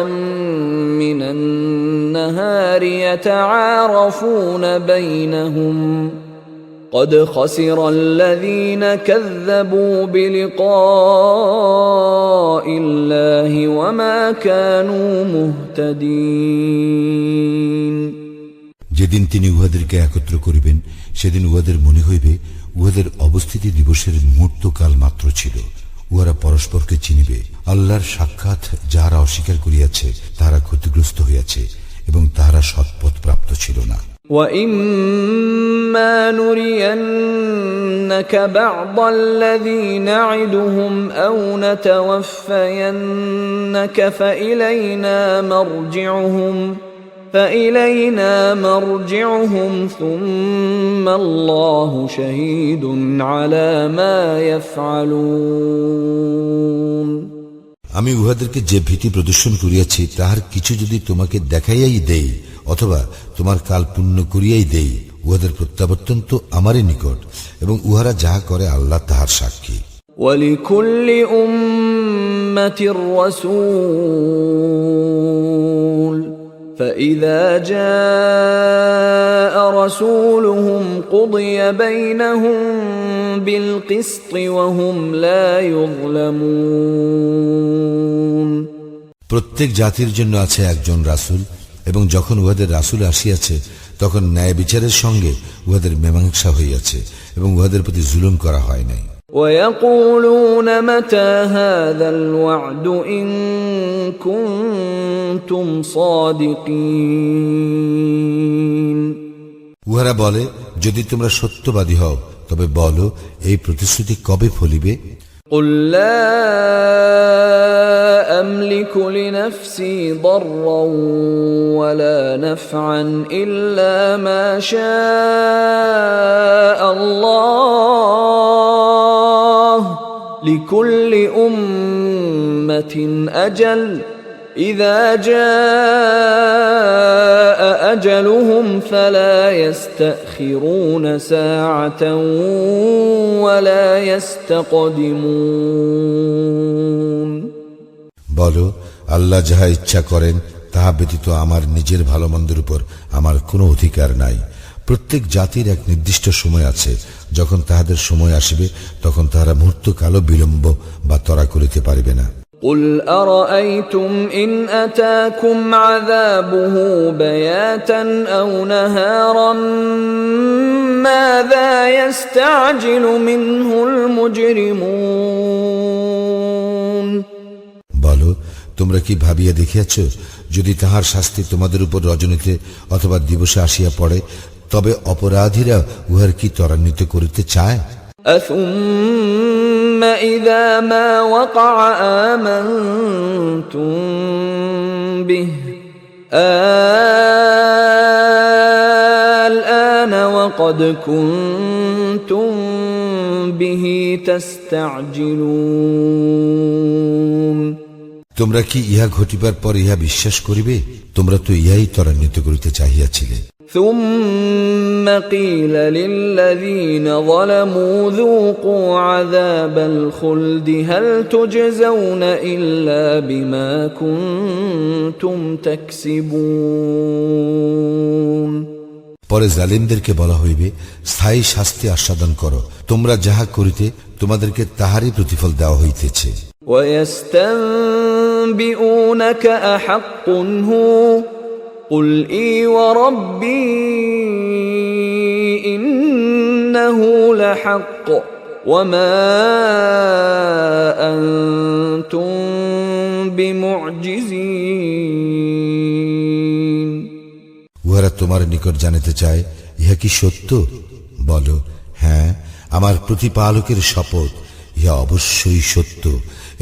من النهار يتعارفون بينهم قد خسر الذين كذبوا بلقاء الله وما كانوا مهتدين যেদিন তিনি উহাদেরকে একত্র করিবেন সেদিন উহাদের মনে হইবে উহাদের অবস্থিতি দিবসের মুহূর্তকাল মাত্র ছিল। উহারা পরস্পরকে চিনিবে। আল্লাহর সাক্ষাৎ যাহারা অস্বীকার করিয়াছে তাহারা ক্ষতিগ্রস্ত হইয়াছে এবং তাহারা সৎপথ প্রাপ্ত ছিল না। وَإِمَّا نُرِيَنَّكَ بَعْضَ الَّذِي نَعِدُهُمْ أَوْ نَتَوَفَّيَنَّكَ فَإِلَيْنَا مَرْجِعُهُمْ ثُمَّ اللَّهُ شَهِيدٌ عَلَى مَا يَفْعَلُونَ আমি উহাদেরকে যে ভীতি প্রদর্শন করিয়াছি তাহার কিছু যদি তোমাকে দেখাইয়াই দেই অথবা তোমার কাল পূর্ণ করিয়াই দেই, উহাদের প্রত্যাবর্তন তো আমারই নিকট এবং উহারা যাহা করে আল্লাহ তাহার সাক্ষী। وَلِكُلِّ أُمَّةٍ رَسُولٌ فَإِذَا جَاءَ رَسُولُهُمْ قُضِيَ بَيْنَهُم بِالْقِسْطِ وَهُمْ لَا يُظْلَمُونَ প্রত্যেক জাতির জন্য আছে একজন রাসূল, এবং যখন উহাদের রাসূল আসিয়াছে তখন ন্যায় বিচারের সঙ্গে উহাদের মীমাংসা হইয়াছে এবং উহাদের প্রতি জুলুম করা হয় নাই। وَيَقُولُونَ مَتَى هَذَا الْوَعْدُ إِن كُنتُمْ صَادِقِينَ উহারা বলে, যদি তোমরা সত্যবাদী হও তবে বলো এই প্রতিশ্রুতি কবে ফলিবে? قُل لَّا أَمْلِكُ لِنَفْسِي ضَرًّا وَلَا نَفْعًا إِلَّا مَا شَاءَ اللَّهُ لِكُلِّ أُمَّةٍ أَجَلٌ إِذَا جَاءَ أَجَلُهُمْ فَلَا يَسْتَأْخِرُونَ سَاعَةً وَلَا يَسْتَقْدِمُونَ বলো, আল্লাহ যাহা ইচ্ছা করেন তাহা ব্যতীত আমার নিজের ভালো মন্দের উপর আমার কোনো অধিকার নাই। প্রত্যেক জাতির এক নির্দিষ্ট সময় আছে, যখন তাহাদের সময় আসিবে তখন তাহারা মুহূর্তকালও বিলম্ব বা তরা করিতে পারিবে না। قل أرأيتم إن أتاكم عذابه بياتا أو نهارا ماذا يستعجل منه المجرمون বলো, তোমরা কি ভাবিয়া দেখিয়াছ, যদি তাহার শাস্তি তোমাদের উপর রজনীতে অথবা দিবসে আসিয়া পড়ে, তবে অপরাধীরা উহার কি ত্বরান্বিত করিতে চায়? أثم إذا ما وقع آمنتم به الآن وقد كنتم به تستعجلون তোমরা কি ইহা ঘটিবার পর ইহা বিশ্বাস করিবে? তোমরা তো ইহাই ত্বরান্বিত করিতে চাহিয়াছিলে। ثم قيل للذين ظلموا ذوقوا عذاب الخلد هل تجزون إلا بما كنتم تكسبون পরে জালিমদেরকে বলা হইবে, স্থায়ী শাস্তি আস্বাদন করো, তোমরা যাহা করিতে তোমাদেরকে তাহারই প্রতিফল দেওয়া হইতেছে। ويستنبئونك أحق هو قل إي وربي إنه لحق وما أنتم بمعجزين উহারা তোমার নিকট জানিতে চায়, ইহা কি সত্য? বলো, হ্যাঁ, আমার প্রতিপালকের শপথ, ইহা অবশ্যই সত্য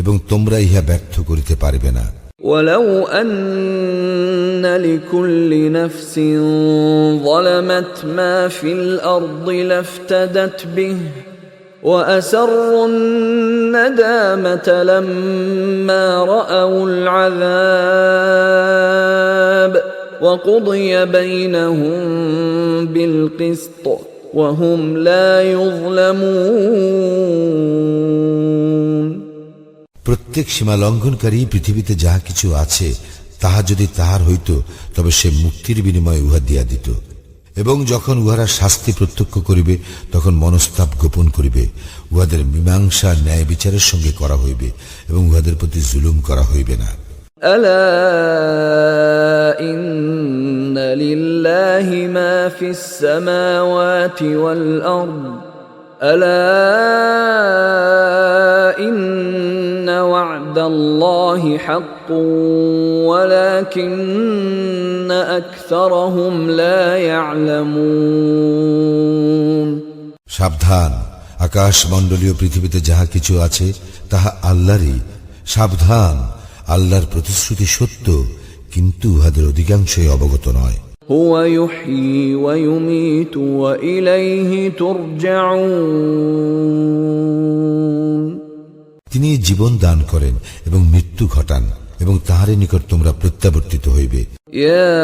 এবং তোমরা ইহা ব্যর্থ করিতে পারবে না। ولو أن لكل نفس ظلمت ما في الأرض لافتدت به وأسروا الندامة لما رأوا العذاب وقضي بينهم بالقسط وهم لا يظلمون প্রত্যেক সীমা লঙ্ঘনকারী পৃথিবীতে যাহা কিছু আছে তাহা যদি তাহার হইত, তবে সে মুক্তির বিনিময়ে উহা দিয়া দিত। এবং যখন উহারা শাস্তি প্রত্যক্ষ করিবে, তখন মনস্তাপ গোপন করিবে। উহাদের মীমাংসা ন্যায় বিচারের সঙ্গে করা হইবে এবং উহাদের প্রতি জুলুম করা হইবে না। ألا إن لله ما في السماوات والأرض ألا إن وعد الله حق ولكن أكثرهم لا يعلمون সাবধান, আকাশ মণ্ডলীয় পৃথিবীতে যাহা কিছু আছে তাহা আল্লাহরই। সাবধান, আল্লাহর প্রতিশ্রুতি সত্য, কিন্তু উহাদের অধিকাংশই অবগত নয়। هو يحيي ويميت وإليه ترجعون তিনি জীবন দান করেন এবং মৃত্যু ঘটান এবং তাহারই নিকট তোমরা প্রত্যাবর্তিত হইবে। يا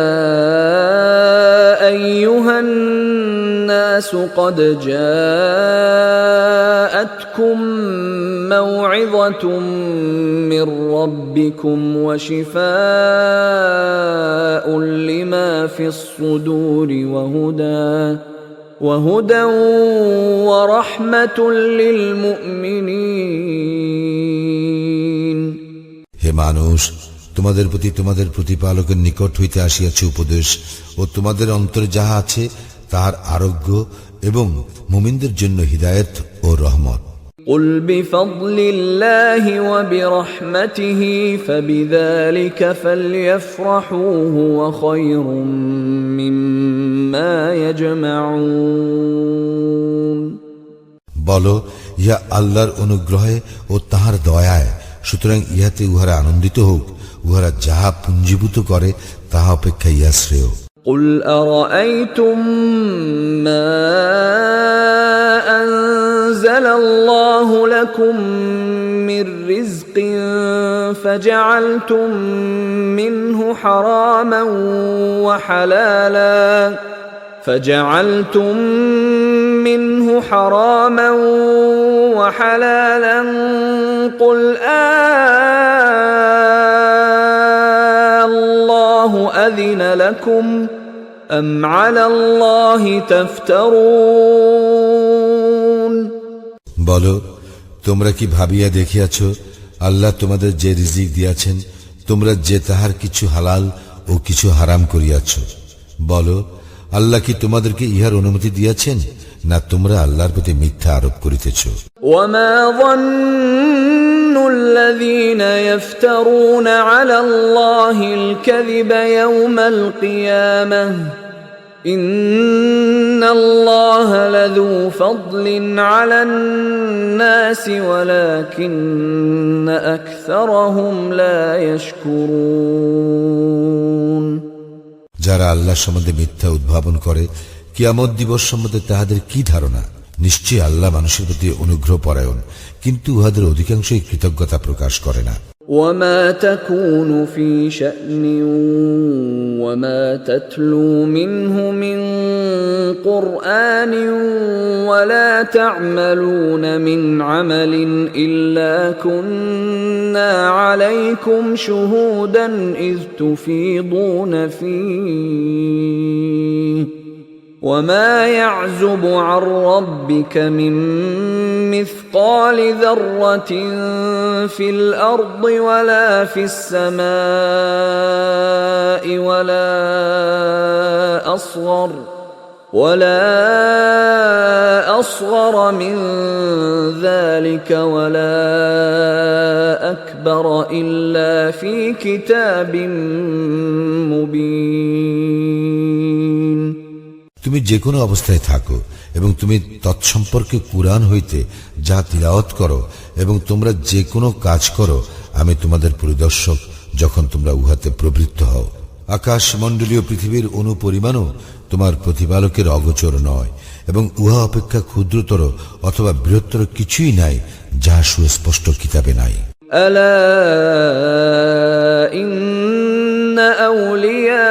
أيها الناس قد جاءتكم موعظة من ربكم وشفاء لما في الصدور وهدى ورحمة للمؤمنين হে মানুষ, তোমাদের প্রতি তোমাদের প্রতিপালকের নিকট হইতে আসিয়াছে উপদেশ ও তোমাদের অন্তরে যাহা আছে তাহার আরোগ্য এবং মুমিনদের জন্য হিদায়াত ও রহমত। قل بفضل الله وبرحمته فبذلك فليفرحوا هو خير مما يجمعون বলো, ইহা আল্লাহর অনুগ্রহে ও তাহার দয়ায়, সুতরাং ইহাতে উহারা আনন্দিত হোক। উহারা যাহা পুঞ্জীভূত করে তাহা অপেক্ষা ইহা শ্রেয়। قل أرأيتم ما أنزل الله لكم من رزق فجعلتم منه حراما وحلالا قل الله أذن لكم أم على الله تفترون বলো, তোমরা কি ভাবিয়া দেখিয়াছ আল্লাহ তোমাদের যে রিজিক দিয়াছেন তোমরা যে তাহার কিছু হালাল ও কিছু হারাম করিয়াছ, বলো আল্লাহ কি তোমাদেরকে ইহার অনুমতি দিয়াছেন, না তোমরা আল্লাহর প্রতি মিথ্যা আরোপ করিতেছ? وما ظن الذين يفترون على الله الكذب يوم القيامة إن الله لذو فضل على الناس ولكن أكثرهم لا يشكرون। যারা আল্লাহ সম্বন্ধে মিথ্যা উদ্ভাবন করে, কিয়ামত দিবস সম্বন্ধে তাহাদের কি ধারণা? নিশ্চয়ই আল্লাহ মানুষের প্রতি অনুগ্রহ পরায়ণ, কিন্তু উহাদের অধিকাংশই কৃতজ্ঞতা প্রকাশ করে না। وما تكون في شأن وما تتلو منه من قرآن ولا تعملون من عمل إلا كنا عليكم شهودا إذ تفيضون فيه وما يعزب عن ربك من مثقال ذرة في الأرض ولا في السماء ولا أصغر من ذلك ولا أكبر إلا في كتاب مبين। তুমি যে কোনো অবস্থায় থাকো এবং তুমি তৎসম্পর্কে কুরআন হইতে যা তিলাওয়াত করো এবং তোমরা যে কোনো কাজ করো, আমি তোমাদের পরিদর্শক যখন তোমরা উহাতে প্রবৃত্ত হও। আকাশ মণ্ডলীয় পৃথিবীর অনুপরিমাণও তোমার প্রতিপালকের অগোচর নয়, এবং উহা অপেক্ষা ক্ষুদ্রতর অথবা বৃহত্তর কিছুই নাই যাহা সুস্পষ্ট কিতাবে নাই। আলা ইন্না আউলিয়া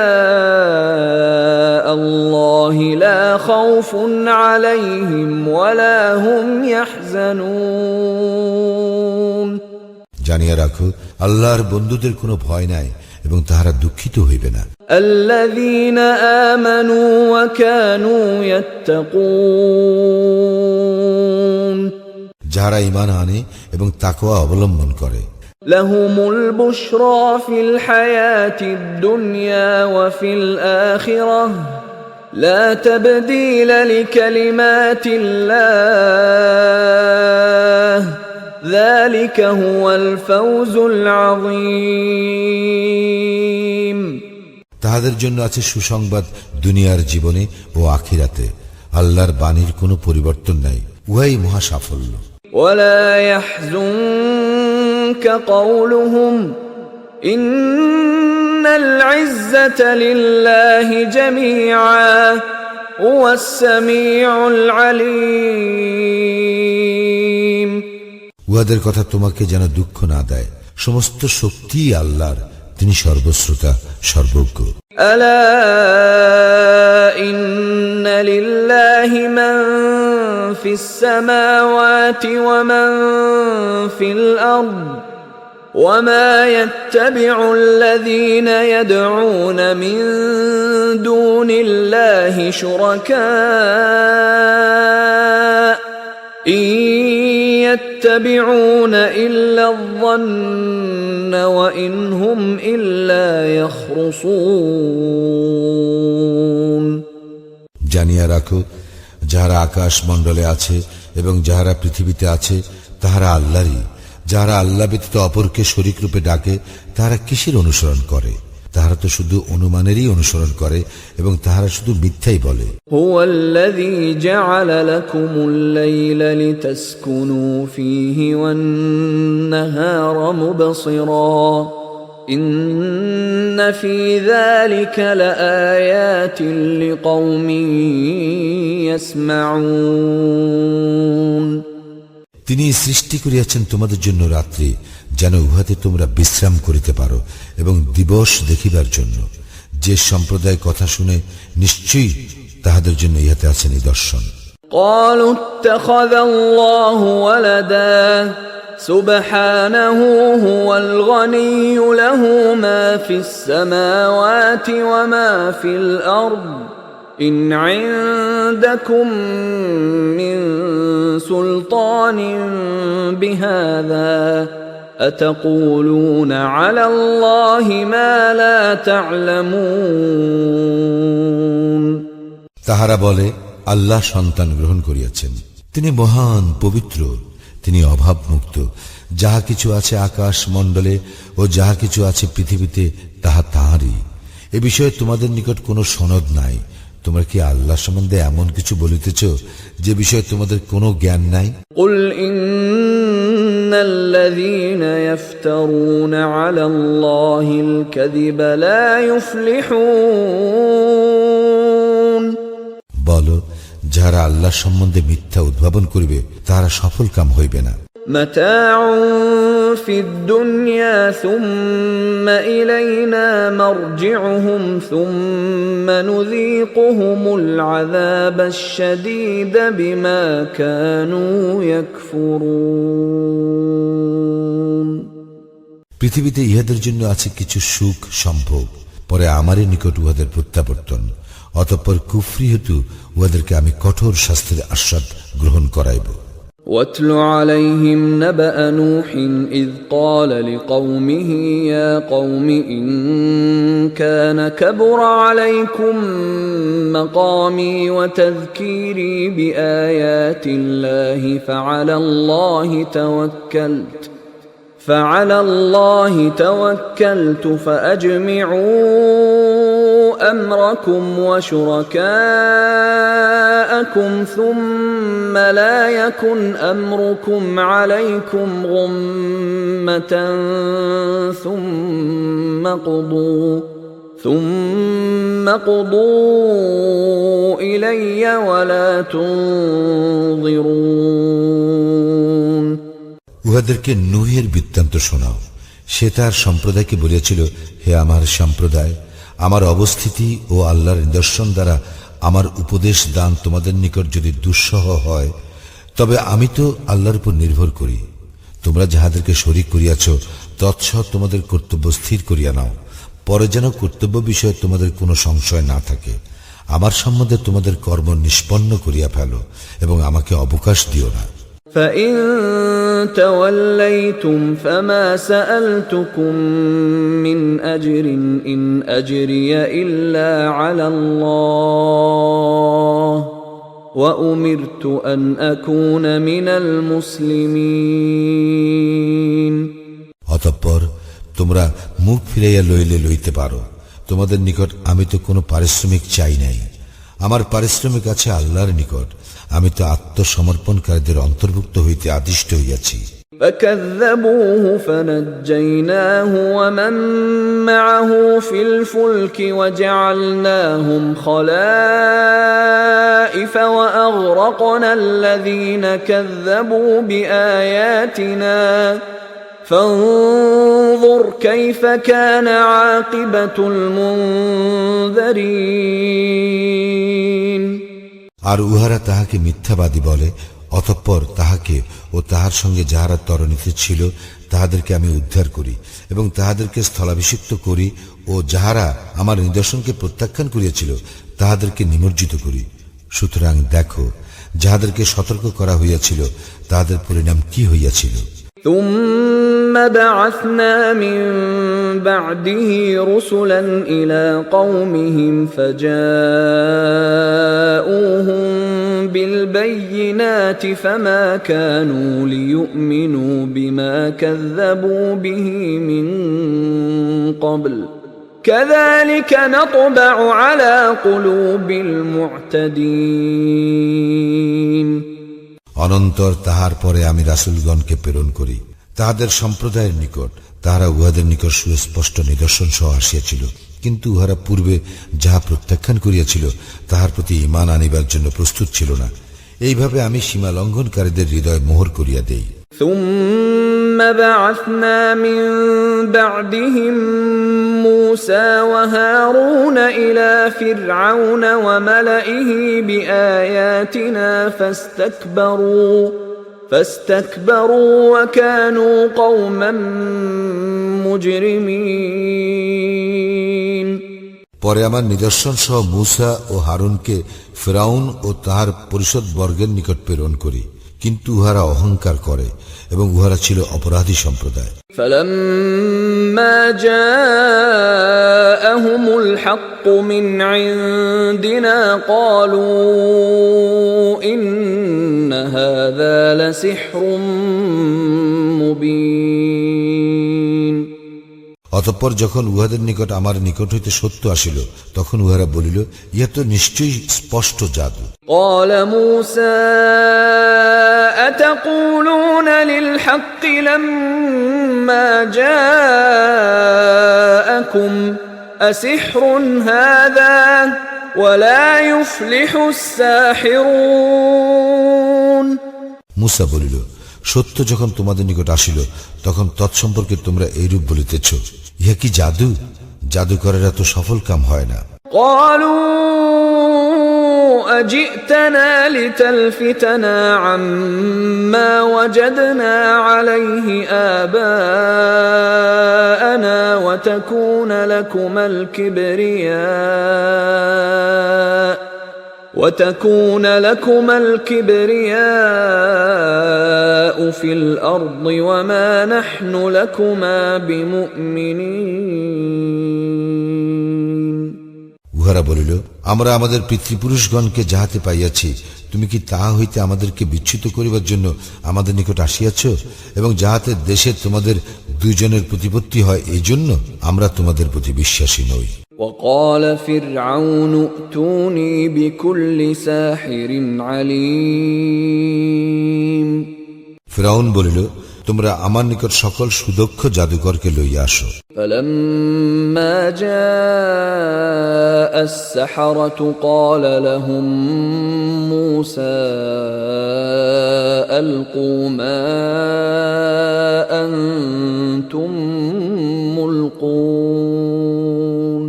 আল্লাহি লা খাউফুন আলাইহিম ওয়ালা হুম ইয়াহজানুন। জানিয়া রাখো, আল্লাহর বন্ধুদের কোনো ভয় নাই এবং তাহারা দুঃখিত হইবে না। আল্লাযীনা আমানু ওয়া কানু ইয়াত্তাকুন, যারা ঈমান আনে এবং তাকওয়া অবলম্বন করে। লাহুমুল বুশরা ফিল হায়াতিদ দুনিয়া ওয়া ফিল আখিরাহ লা তাবদীলা লিকালিমাতিল্লাহ যালিকা হুয়াল ফাওজুল আযীম। তাহাদের জন্য আছে সুসংবাদ দুনিয়ার জীবনে ও আখিরাতে। আল্লাহর বাণীর কোনো পরিবর্তন নাই, উহাই মহা সাফল্য। ওয়ালা ইয়াহজুনকা কাওলুহুম ইন্নাল ইজ্জাতা লিল্লাহি জামিআ হুয়াস সামিউল আলীম। উহাদের কথা তোমাকে যেন দুঃখ না দেয়, সমস্ত শক্তি আল্লাহর, তিনি সর্বশ্রোতা সর্বজ্ঞ। আলা ইন্না লিল্লাহি মান ফিস সামাওয়াতি ওয়া মান ফিল আরদ ওয়া মা ইয়াত্তাবি'ু আল্লাযীনা ইয়াদ'উনা মিন দুনিল্লাহি শুরাকা يتبعون إلا الظن وإن هم إلا يخرصون। জানিয়া রাখো, যাহারা আকাশ মণ্ডলে আছে এবং যাহারা পৃথিবীতে আছে তাহারা আল্লাহরই। যাহারা আল্লাহ ব্যতীত অপরকে শরীক রূপে ডাকে তাহারা কিসের অনুসরণ করে? তাহারা তো শুধু অনুমানেরই অনুসরণ করে এবং তাহারা শুধু মিথ্যাই বলে। হুয়াল্লাযী জা'আলা লাকুমুল লাইলা লিতাসকুনু ফীহি ওয়ান নাহারা মুবসিরা ইন্না ফী যালিকা লাআয়াতিন লিকাওমিন ইয়াসমাউন। তিনি সৃষ্টি করিয়াছেন তোমাদের জন্য রাত্রি, যেন উহাতে তোমরা বিশ্রাম করিতে পারো, এবং দিবস দেখিবার জন্য। যে সম্প্রদায় কথা শুনে, নিশ্চয়ই তাহাদের জন্য ইহাতে আছে নিদর্শন। ক্বালু ইত্তাখাযাল্লাহু ওয়ালাদা সুবহানাহু হুয়াল গনিয়্যু লাহু মা ফিস সামাওয়াতি ওয়া মা ফিল আরদ ইন ইনদাকুম মিন সুলতানিন বিহাযা أتقولون على الله ما لا تعلمون তাহারা বলে, আল্লাহ সন্তান গ্রহণ করিয়াছেন, তিনি মহান পবিত্র, তিনি অভাব মুক্ত। যাহা কিছু আছে আকাশ মণ্ডলে ও যাহা কিছু আছে পৃথিবীতে তাহা তাঁরই। এ বিষয়ে তোমাদের নিকট কোনো সনদ নাই। তোমরা কি আল্লাহ সম্বন্ধে এমন কিছু বলিতেছ যে বিষয়ে তোমাদের কোনো জ্ঞান নাই? قل إن الذين يفترون على الله الكذب لا يفلحون বলো, যারা আল্লাহ সম্বন্ধে মিথ্যা উদ্ভাবন করিবে তারা সফল কাম হইবে না। متاع في الدنيا ثم إلينا مرجعهم ثم نذيقهم العذاب الشديد بما كانوا يكفرون পৃথিবীতে ইহাদের জন্য আছে কিছু সুখ সম্ভোগ, পরে আমারই নিকট উহাদের প্রত্যাবর্তন, অতঃপর কুফরি হেতু উহাদেরকে আমি কঠোর শাস্তির আস্বাদ গ্রহণ করাইব। واتل عليهم نبأ نوح إذ قال لقومه يا قوم إن كان كبر عليكم مقامي وتذكيري بآيات الله فعلى الله توكلت فأجمعوا أمركم وشركاءكم ثم لا يكن أمركم عليكم غمة ثم قضوا إلي ولا تنظرون উহাদেরকে নূহের বৃত্তান্ত শোনাও। সে তার সম্প্রদায়কে বলিয়াছিল, হে আমার সম্প্রদায়, আমার অবস্থিতি ও আল্লাহর নিদর্শন দ্বারা আমার উপদেশ দান তোমাদের নিকট যদি দুঃসহ হয়, তবে আমি তো আল্লাহর উপর নির্ভর করি। তোমরা যাহাদেরকে শরীক করিয়াছ তৎসহ তোমাদের কর্তব্য স্থির করিয়া নাও, পরে যেন কর্তব্য বিষয়ে তোমাদের কোনো সংশয় না থাকে। আমার সম্বন্ধে তোমাদের কর্ম নিষ্পন্ন করিয়া ফেলো এবং আমাকে অবকাশ দিও না। فإن توليتم فما سألتكم من أجر إن أجري إلا على الله وأمرت أن أكون من المسلمين অতঃপর তোমরা মুখ ফিরাইয়া লইলে লইতে পারো। তোমাদের নিকট আমি তো কোনো পারিশ্রমিক চাই নাই, আমার পারিশ্রমিক আছে আল্লাহর নিকট। আমি তো আত্মসমর্পণকারীদের অন্তর্ভুক্ত হইতে আদিষ্ট হইয়াছি। فكذبوه فنجيناه ومن معه في الفلك وجعلناهم خلائف وأغرقنا الذين كذبوا بآياتنا فانظر كيف كان عاقبة المنذرين আর উহারা তাহাকে মিথ্যাবাদী বলে। অতঃপর তাহাকে ও তাহার সঙ্গে যাহারা তরণীতে ছিল তাহাদেরকে আমি উদ্ধার করি এবং তাহাদেরকে স্থলাভিষিক্ত করি, ও যাহারা আমার নিদর্শনকে প্রত্যাখ্যান করিয়াছিল তাহাদেরকে নিমজ্জিত করি। সুতরাং দেখো, যাহাদেরকে সতর্ক করা হইয়াছিল তাহাদের পরিণাম কি হইয়াছিল। ثم بعثنا من بعده رسلا إلى قومهم فجاءوهم بالبينات فما كانوا ليؤمنوا بما كذبوا به من قبل كذلك نطبع على قلوب المعتدين অনন্তর তাহার পরে আমি রাসূলগণকে প্রেরণ করি তাহাদের সম্প্রদায়ের নিকট। তাহারা উহাদের নিকট সুস্পষ্ট নিদর্শন সহ আসিয়াছিল, কিন্তু উহারা পূর্বে যাহা প্রত্যাখ্যান করিয়াছিল তাহার প্রতি ঈমান আনিবার জন্য প্রস্তুত ছিল না। এইভাবে আমি সীমা লঙ্ঘনকারীদের হৃদয় মোহর করিয়া দেই। ثم بعثنا من بعدهم موسى وهارون إلى فرعون وملئه بآياتنا فاستكبروا وكانوا قوما مجرمين পরে আমার নিদর্শন সহ মূসা ও হারুনকে ফিরআউন ও তাহার পরিষদ বর্গের নিকট প্রেরণ করি, কিন্তু উহারা অহংকার করে এবং উহারা ছিল অপরাধী সম্প্রদায়। فلما جاءهم الحق من عندنا قالوا إن هذا لسحر مبين। অতঃপর যখন উহাদের নিকট আমার নিকট হইতে সত্য আসিল, তখন উহারা বলিল, ইহা তো নিশ্চয়ই স্পষ্ট জাদু। قال موسى أتقولون للحق لما جاءكم أسحر هذا ولا يفلح الساحرون। মুসা বলিল, সত্য যখন তোমাদের নিকট আসিল, তখন তৎসম্পর্কে তোমরা এইরূপ বলিতেছ, ইহা কি জাদু? জাদুকরেরা তো সফল কাম হয় না। قالوا أجئتنا لتلفتنا عما وجدنا عليه آباءنا وتكون لكما الكبرياء في الأرض وما نحن لكما بمؤمنين। উহারা বলিল, আমরা আমাদের পিতৃপুরুষগণকে যাহাতে পাইয়াছি, তুমি কি তাহা হইতে আমাদেরকে বিচ্যুত করিবার জন্য আমাদের নিকট আসিয়াছ, এবং যাহাতে দেশে তোমাদের দুইজনের প্রতিপত্তি হয়, এই জন্য আমরা তোমাদের প্রতি বিশ্বাসী নই। وقال فرعون ائتوني بكل ساحر عليم। ফিরআউন বলিল, তোমরা আমার নিকট সকল সুদক্ষ জাদুকরকে লইয়া আসো। فلما جاء السحرة قال لهم موسى ألقوا ما أنتم ملقون।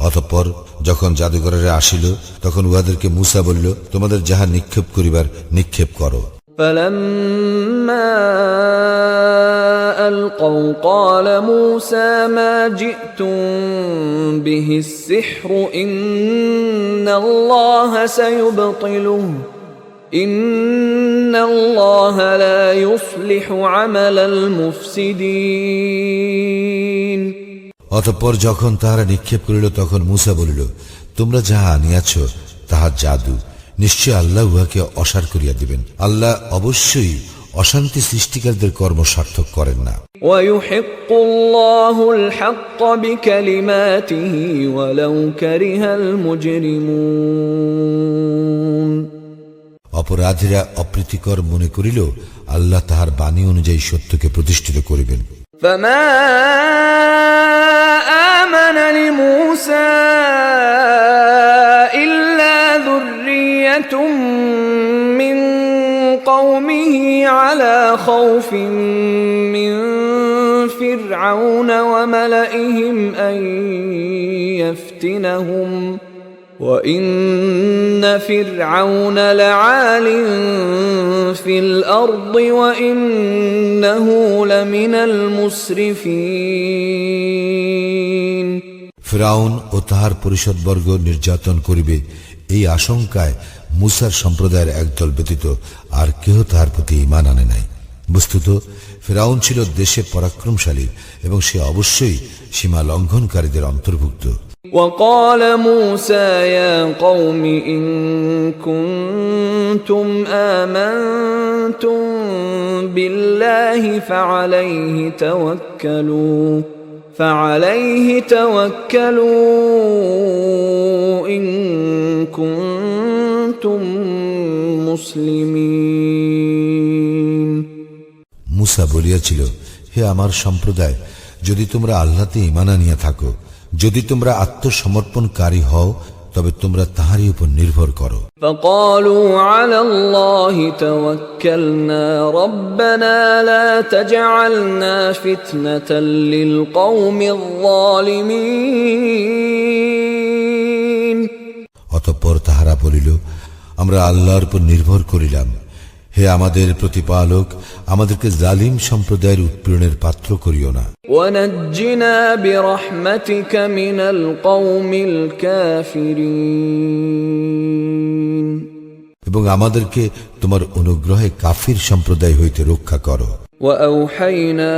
অতঃপর যখন জাদুকরেরা আসিল, তখন উহাদেরকে মুসা বলিল, তোমাদের যাহা নিক্ষেপ করিবার নিক্ষেপ করো। فلما ألقوا قال موسى ما جئتم به السحر إن الله سيبطله إن الله لا يصلح عمل المفسدين। অতঃপর যখন তাহারা নিক্ষেপ করিল, তখন মুসা বলিল, তোমরা যাহা আনিয়াছ তাহা জাদু, নিশ্চয় আল্লাহ উহাকে অসার করিয়া দিবেন। আল্লাহ অবশ্যই অশান্তি সৃষ্টিকারীদের কর্ম সার্থক করেন না। ويحق الله الحق بكلماته ولو كره المجرمون। অপরাধীরা অপ্রীতিকর মনে করিল, আল্লাহ তাহার বাণী অনুযায়ী সত্যকে প্রতিষ্ঠিত করিবেন। فما آمن لموسى إلا ذرية من قومه على خوف من فرعون وملئهم أن يفتنهم وإن فرعون لعال في الأرض وإنه لمن المسرفين। ফিরআউন ও তাহার পরিষদবর্গ নির্যাতন করিবে, এই আশঙ্কায় মুসার সম্প্রদায়ের একদল ব্যতীত আর কেহ তাহার প্রতি ঈমান আনে নাই। বস্তুত ফিরআউন ছিল দেশে পরাক্রমশালী এবং সে অবশ্যই সীমা লঙ্ঘনকারীদের অন্তর্ভুক্ত। وقال موسى يا قوم إن كنتم آمنتم بالله فعليه توكلوا إن كنتم مسلمين। মুসা বলিয়াছিল, হে আমার সম্প্রদায়, যদি তোমরা আল্লাহতে ঈমান আনিয়া থাকো, যদি তোমরা আত্মসমর্পণকারী হও, তবে তোমরা তাহারই উপর নির্ভর করো। فقالوا على الله توكلنا ربنا لا تجعلنا فتنة للقوم الظالمين। অতঃপর তাহারা বলিল, আমরা আল্লাহর উপর নির্ভর করিলাম, হে আমাদের প্রতিপালক, আমাদেরকে জালিম সম্প্রদায়ের উৎপীড়নের পাত্র করিও না। ونجنا برحمتك من القوم الكافرين। এবং আমাদেরকে তোমার অনুগ্রহে কাফির সম্প্রদায় হইতে রক্ষা করো। وأوحينا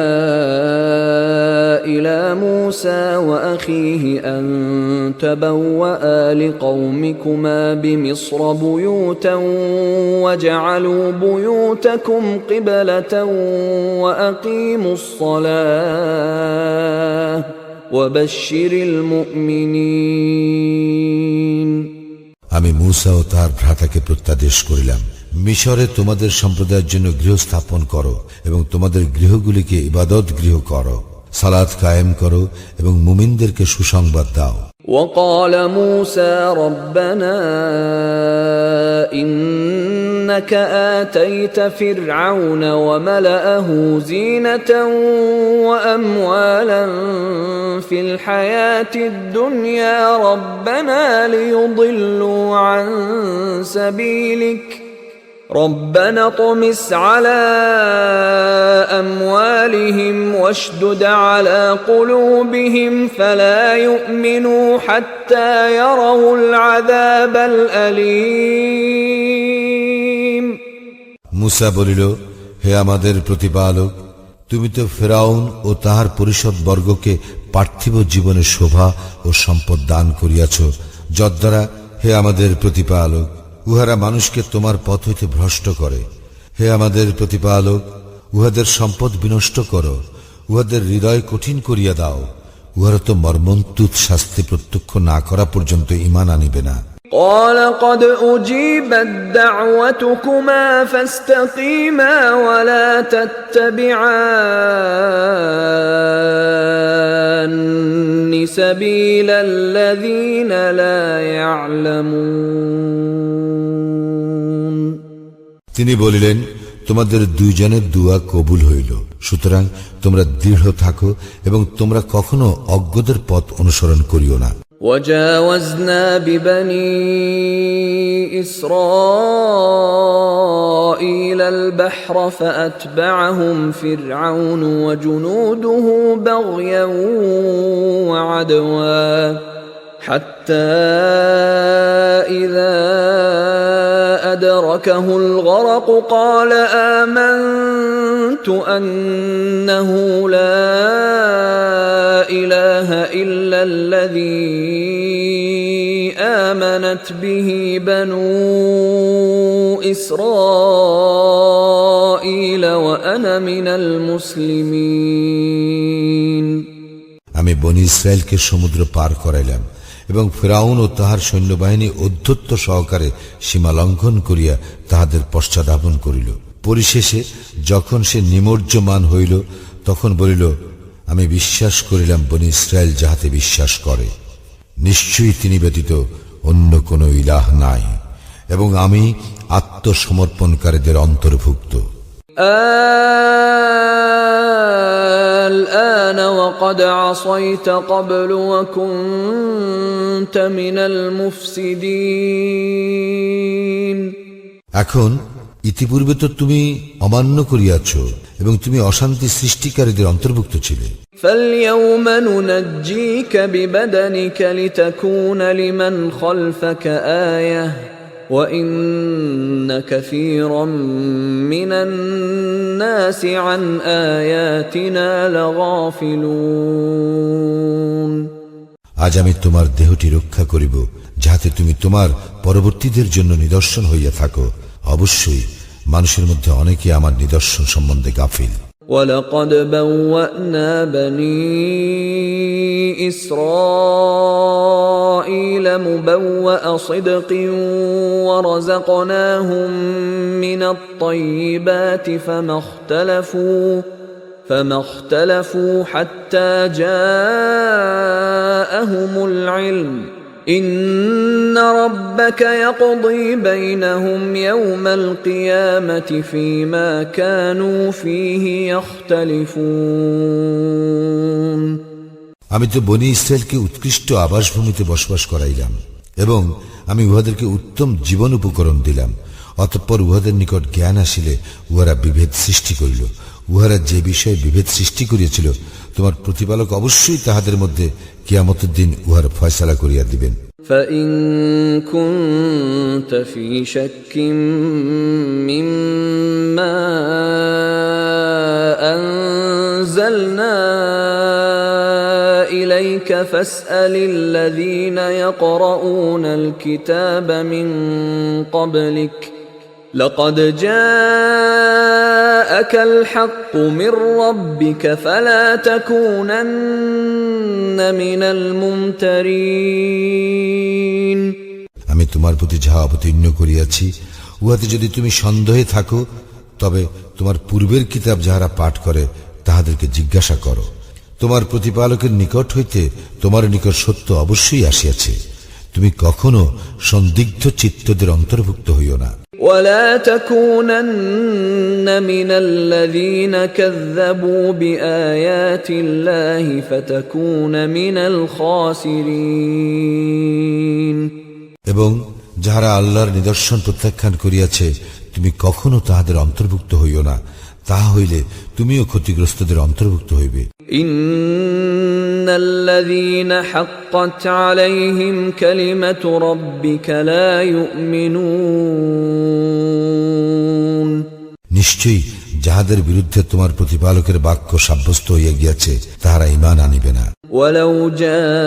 إلى موسى وأخيه أن تبوأ لقومكما بمصر بيوتا واجعلوا بيوتكم قبلة وأقيموا الصلاة وبشر المؤمنين। আমি মূসা ও তার ভ্রাতাকে প্রত্যাদেশ করিলাম, মিশরে তোমাদের সম্প্রদায়ের জন্য গৃহ স্থাপন করো এবং তোমাদের গৃহগুলিকে ইবাদত গৃহ করো, সালাত কায়েম করো এবং মুমিনদেরকে সুসংবাদ দাও। وقال موسى ربنا إنك آتيت فرعون وملأه زينة وأموالا في الحياة الدنيا ربنا ليضلوا عن سبيلك ربنا اطمس على أموالهم واشدد على قلوبهم فلا يؤمنوا حتى يروا العذاب الأليم। মূসা বলিল, হে আমাদের প্রতিপালক, তুমি তো ফিরআউন ও তাহার পরিষদ বর্গকে পার্থিব জীবনের শোভা ও সম্পদ দান করিয়াছ, যদ্বারা হে আমাদের প্রতিপালক উহারা মানুষকে তোমার পথ হইতে ভ্রষ্ট করে। হে আমাদের প্রতিপালক, উহাদের সম্পদ বিনষ্ট করো, উহাদের হৃদয় কঠিন করিয়া দাও, উহারা তো মর্মন্তুদ শাস্তি প্রত্যক্ষ না করা পর্যন্ত ঈমান আনিবে না। قال قد أجيبت دعوتكما فاستقيما ولا تتبعان سبيل الذين لا يعلمون। তিনি বলিলেন, তোমাদের দুইজনের দুয়া কবুল হইল, সুতরাং তোমরা দৃঢ় থাকো এবং তোমরা কখনো অজ্ঞদের পথ অনুসরণ করিও না। وجاوزنا ببني إسرائيل البحر فأتبعهم فرعون وجنوده بغيا وعدوا حتى إذا أدركه الغرق قال آمنت أنه لا إله إلا الذي آمنت به بنو إسرائيل وأنا من المسلمين। আমি বনী ইসরায়েলকে সমুদ্র পার করাইলাম এবং ফিরআউন ও তাহার সৈন্যবাহিনী অধ্যত্ত সহকারে সীমা লঙ্ঘন করিয়া তাহাদের পশ্চাদাপন করিল। পরিশেষে যখন সে নিমজ্জমান হইল তখন বলিল, আমি বিশ্বাস করিলাম বনী ইসরায়েল যাহাতে বিশ্বাস করে, নিশ্চয়ই তিনি ব্যতীত অন্য কোন ইলাহ নাই এবং আমি আত্মসমর্পণকারীদের অন্তর্ভুক্ত। الآن وقد عصيت قبل وكنت من المفسدين। এখন ইতিপূর্বে তো তুমি অমান্য করিয়াছ এবং তুমি অশান্তি সৃষ্টিকারীদের অন্তর্ভুক্ত ছিলে। فاليوم ننجيك ببدنك لتكون لمن خلفك آية وإن كثيرا من الناس عن آياتنا لغافلون। আজ আমি তোমার দেহটি রক্ষা করিব, যাহাতে তুমি তোমার পরবর্তীদের জন্য নিদর্শন হইয়া থাকো। অবশ্যই মানুষের মধ্যে অনেকে আমার নিদর্শন সম্বন্ধে গাফিল। ولقد بوأنا بني إسرائيل مبوأ صدق ورزقناهم من الطيبات فما اختلفوا حتى جاءهم العلم إن ربك يقضي بينهم يوم القيامة فيما كانوا فيه يختلفون। আমি তো বনী ইসরায়েলকে উৎকৃষ্ট আবাসভূমিতে বসবাস করাইলাম এবং আমি উহাদেরকে উত্তম জীবন উপকরণ দিলাম। অতঃপর উহাদের নিকট জ্ঞান আসিলে উহারা বিভেদ সৃষ্টি করিল। উহারা যে বিষয়ে বিভেদ সৃষ্টি করিয়াছিল তোমার প্রতিপালক অবশ্যই তাহাদের মধ্যে কিয়ামতের দিন উহার ফয়সালা করিয়া দিবেন। فإن كنت في شك مما أنزلنا إليك فاسأل الذين يقرؤون الكتاب من قبلك لقد جاءك الحق من ربك فلا تكونن من الممترين আমি তোমার প্রতি যাহা অবতীর্ণ করিয়াছি উহাতে যদি তুমি সন্দেহে থাকো তবে তোমার পূর্বের কিতাব যাহারা পাঠ করে তাহাদেরকে জিজ্ঞাসা করো। তোমার প্রতিপালকের নিকট হইতে তোমার নিকট সত্য অবশ্যই আসিয়াছে, তুমি কখনো সন্দিগ্ধ চিত্তদের অন্তর্ভুক্ত হইও না। ولا تكونن من الذين كذبوا بآيات الله فتكون من الخاسرين এবং যাহারা আল্লাহর নিদর্শন প্রত্যাখ্যান করিয়াছে তুমি কখনো তাহাদের অন্তর্ভুক্ত হইও না, তাহা হইলে তুমিও ক্ষতিগ্রস্তদের অন্তর্ভুক্ত হইবে। إن الذين حقت عليهم كلمة ربك لا يؤمنون নিশ্চয়ই যাহাদের বিরুদ্ধে তোমার প্রতিপালকের বাক্য সাব্যস্ত হইয়া গিয়াছে তাহারা ঈমান আনিবে না। ولو جاءتهم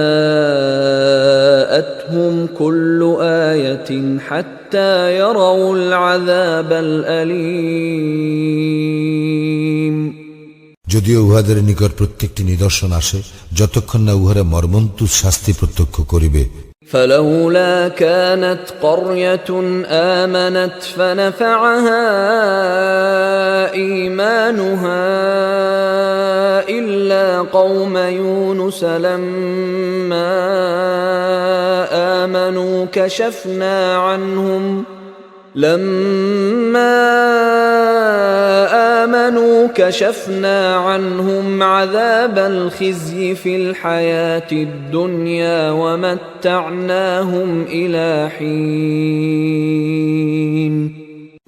كل آية حتى يروا العذاب الأليم যদিও উহাদের নিকট প্রত্যেকটি নিদর্শন আসে যতক্ষণ না উহারা মর্মন্তুদ শাস্তি প্রত্যক্ষ করিবে। فلولا كانت قرية آمنت فنفعها إيمانها إلا قوم يونس لما آمنوا كشفنا عنهم عذاب الخزي في الحياة الدنيا ومتعناهم إلى حين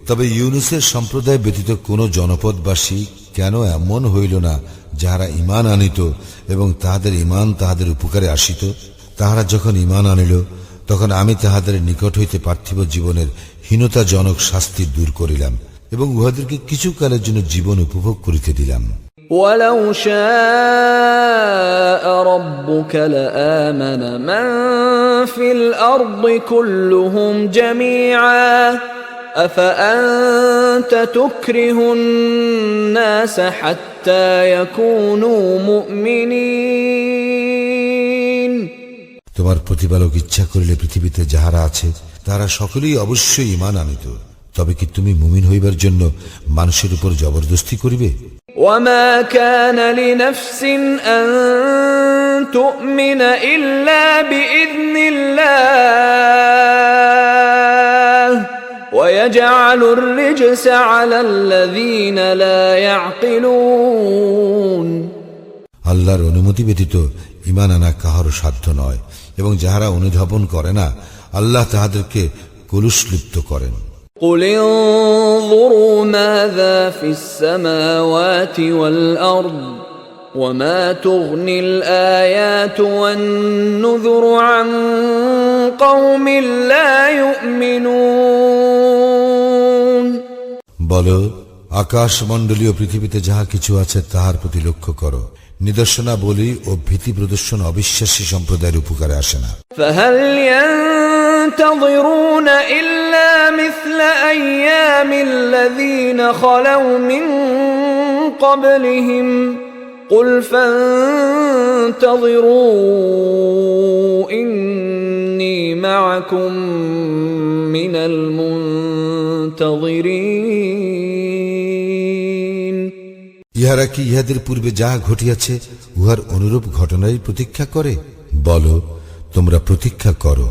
তবে ইউনুসের সম্প্রদায় ব্যতীত কোন জনপদবাসী কেন এমন হইল না যাহারা ঈমান আনিত এবং তাহাদের ঈমান তাহাদের উপকারে আসিত? তাহারা যখন ঈমান আনিল তখন আমি তাহাদের নিকট হইতে পার্থিব জীবনের হীনতাজনক শাস্তি দূর করিলাম এবং উহাদেরকে কিছুকালের জন্য জীবন উপভোগ করিতে দিলাম। ولو شاء ربك لآمن من في الأرض كلهم جميعا أفأنت تكره الناس حتى يكونوا مؤمنين তোমার প্রতিপালক ইচ্ছা করিলে পৃথিবীতে যাহারা আছে তারা সকলেই অবশ্যই ঈমান আনিত, তবে কি তুমি মুমিন হইবার জন্য মানুষের উপর জবরদস্তি করিবে? وما كان لنفس أن تؤمن إلا بإذن الله ويجعل الرجس على الذين لا يعقلون আল্লাহর অনুমতি ব্যতীত ঈমান আনা কাহারও সাধ্য নয় এবং যাহারা অনুধাবন করে না আল্লাহ তাহাদেরকে কলুষলিপ্ত করেন। قل انظروا ماذا في السماوات والأرض وما تغني الآيات والنذر عن قوم لا يؤمنون বলো, আকাশ মণ্ডলীয় পৃথিবীতে যাহা কিছু আছে তাহার প্রতি লক্ষ্য করো, নিদর্শনাবলী ও ভীতি প্রদর্শন অবিশ্বাসী সম্প্রদায়ের উপকারে আসে না। فهل ينتظرون إلا مثل أيام الذين خلوا من قبلهم قل فانتظروا إني معكم من المنتظرين ইহারা কি ইহাদের পূর্বে যাহা ঘটিয়াছে উহার অনুরূপ ঘটনারই প্রতীক্ষা করে? বলো, তোমরা প্রতীক্ষা করো,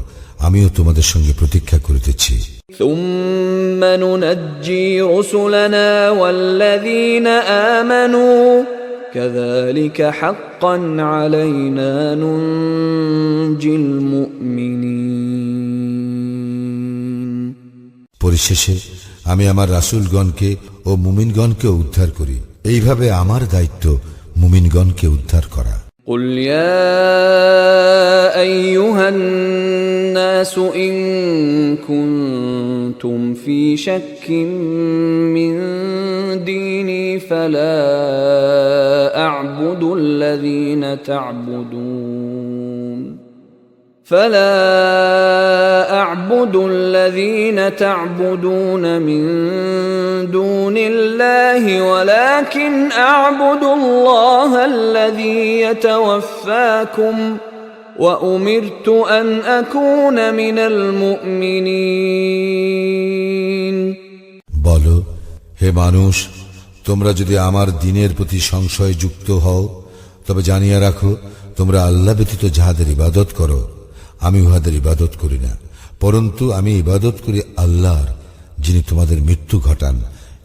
আমিও তোমাদের সঙ্গে প্রতীক্ষা করিতেছি। ثم ننجي رسلنا والذين آمنوا كذلك حقا علينا ننجي المؤمنين পরিশেষে আমি আমার রাসূলগণকে ও মুমিনগণকে উদ্ধার করি, এইভাবে আমার দায়িত্ব মুমিনগণকে উদ্ধার করা। قل يا أيها الناس إن كنتم في شك من ديني فلا أعبد الذين تعبدون من دون الله ولكن أعبد الله الذي يتوفاكم وأمرت أن أكون من المؤمنين বলো, হে মানুষ, তোমরা যদি আমার দ্বীনের প্রতি সংশয় যুক্ত হও তবে জানিয়া রাখো, তোমরা আল্লাহ ব্যতীত যাহাদের ইবাদত করো আমি উহাদের ইবাদত করি না, পরন্তু আমি ইবাদত করি আল্লাহর, যিনি তোমাদের মৃত্যু ঘটান,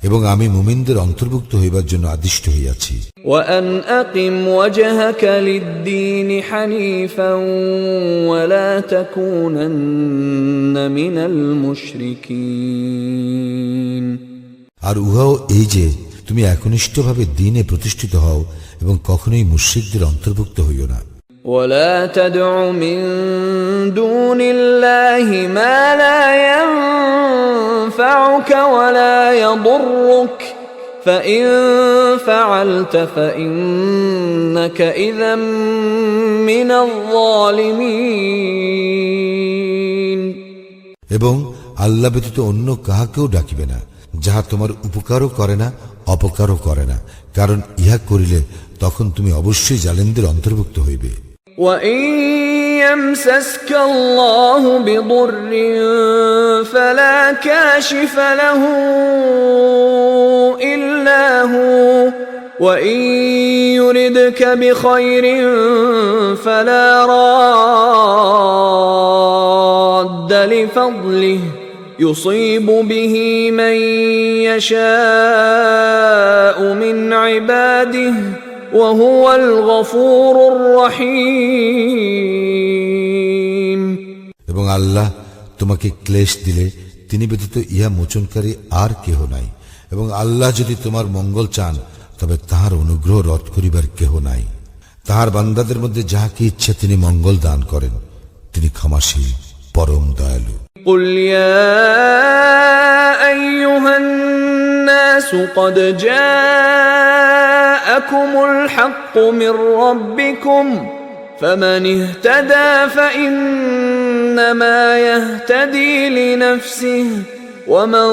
এবং আমি মুমিনদের অন্তর্ভুক্ত হইবার জন্য আদিষ্ট হইয়াছি। وأن أقم وجهك للدين حنيفا ولا تكونن من المشركين। আর উহাও এই যে তুমি একনিষ্ঠভাবে দ্বীনে প্রতিষ্ঠিত হও এবং কখনোই মুশরিকদের অন্তর্ভুক্ত হইও না। ولا تدع من دون الله ما لا ينفعك ولا يضرك فإن فعلت فإنك إذا من الظالمين। এবং আল্লাহ ব্যতীত অন্য কাহাকেও ডাকিবে না, যাহা তোমার উপকারও করে না অপকারও করে না, কারণ ইহা করিলে তখন তুমি অবশ্যই জালেমদের অন্তর্ভুক্ত হইবে। وَإِن يَمْسَسْكَ اللَّهُ بِضُرٍّ فَلَا كَاشِفَ لَهُ إِلَّا هُوَ وَإِن يُرِدْكَ بِخَيْرٍ فَلَا رَادَّ لِفَضْلِهِ يُصِيبُ بِهِ مَن يَشَاءُ مِنْ عِبَادِهِ وَهُوَ الْغَفُورُ الرَّحِيمُ। এবং আল্লাহ তোমাকে ক্লেশ দিলে তিনি ব্যতীত ইহা মোচনকারী আর কেহ নাই, এবং আল্লাহ যদি তোমার মঙ্গল চান তবে তাহার অনুগ্রহ রদ করিবার কেহ নাই। তাহার বান্দাদের মধ্যে যাহাকে ইচ্ছা তিনি মঙ্গল দান করেন, তিনি ক্ষমাশীল পরম দয়ালু। قُلْ يَا أَيُّهَا النَّاسُ قَدْ جَاءَكُمُ الْحَقُّ مِنْ رَبِّكُمْ فَمَنِ اهْتَدَى فَإِنَّمَا يَهْتَدِي لِنَفْسِهِ وَمَنْ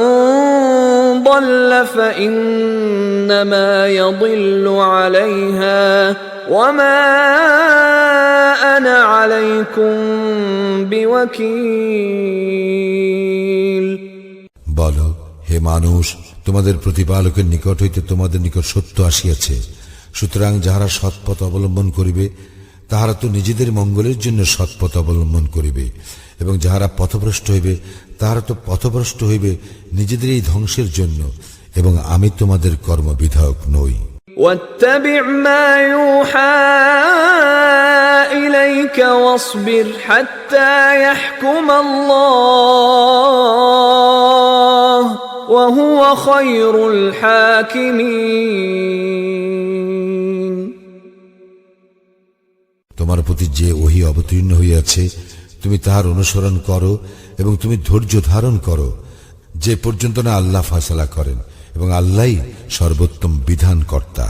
ضَلَّ فَإِنَّمَا يَضِلُّ عَلَيْهَا وَمَا أَنَا عَلَيْكُمْ بِوَكِيلٍ। বলো, হে মানুষ, তোমাদের প্রতিপালকের নিকট হইতে তোমাদের নিকট সত্য আসিয়াছে, সুতরাং যাহারা সৎপথ অবলম্বন করিবে তাহারা তো নিজেদের মঙ্গলের জন্য সৎপথ অবলম্বন করিবে, এবং যাহারা পথভ্রষ্ট হইবে তাহারা তো পথভ্রষ্ট হইবে নিজেদের এই ধ্বংসের জন্য, এবং আমি তোমাদের কর্মবিধায়ক নই। واتبع ما يوحى إليك واصبر حتى يحكم الله وهو خير الحاكمين। তোমার প্রতি যে ওহী অবতীর্ণ হইয়াছে তুমি তাহার অনুসরণ করো এবং তুমি ধৈর্য ধারণ করো, যে পর্যন্ত না আল্লাহ ফয়সালা করেন, এবং আল্লাহই সর্বোত্তম বিধান কর্তা।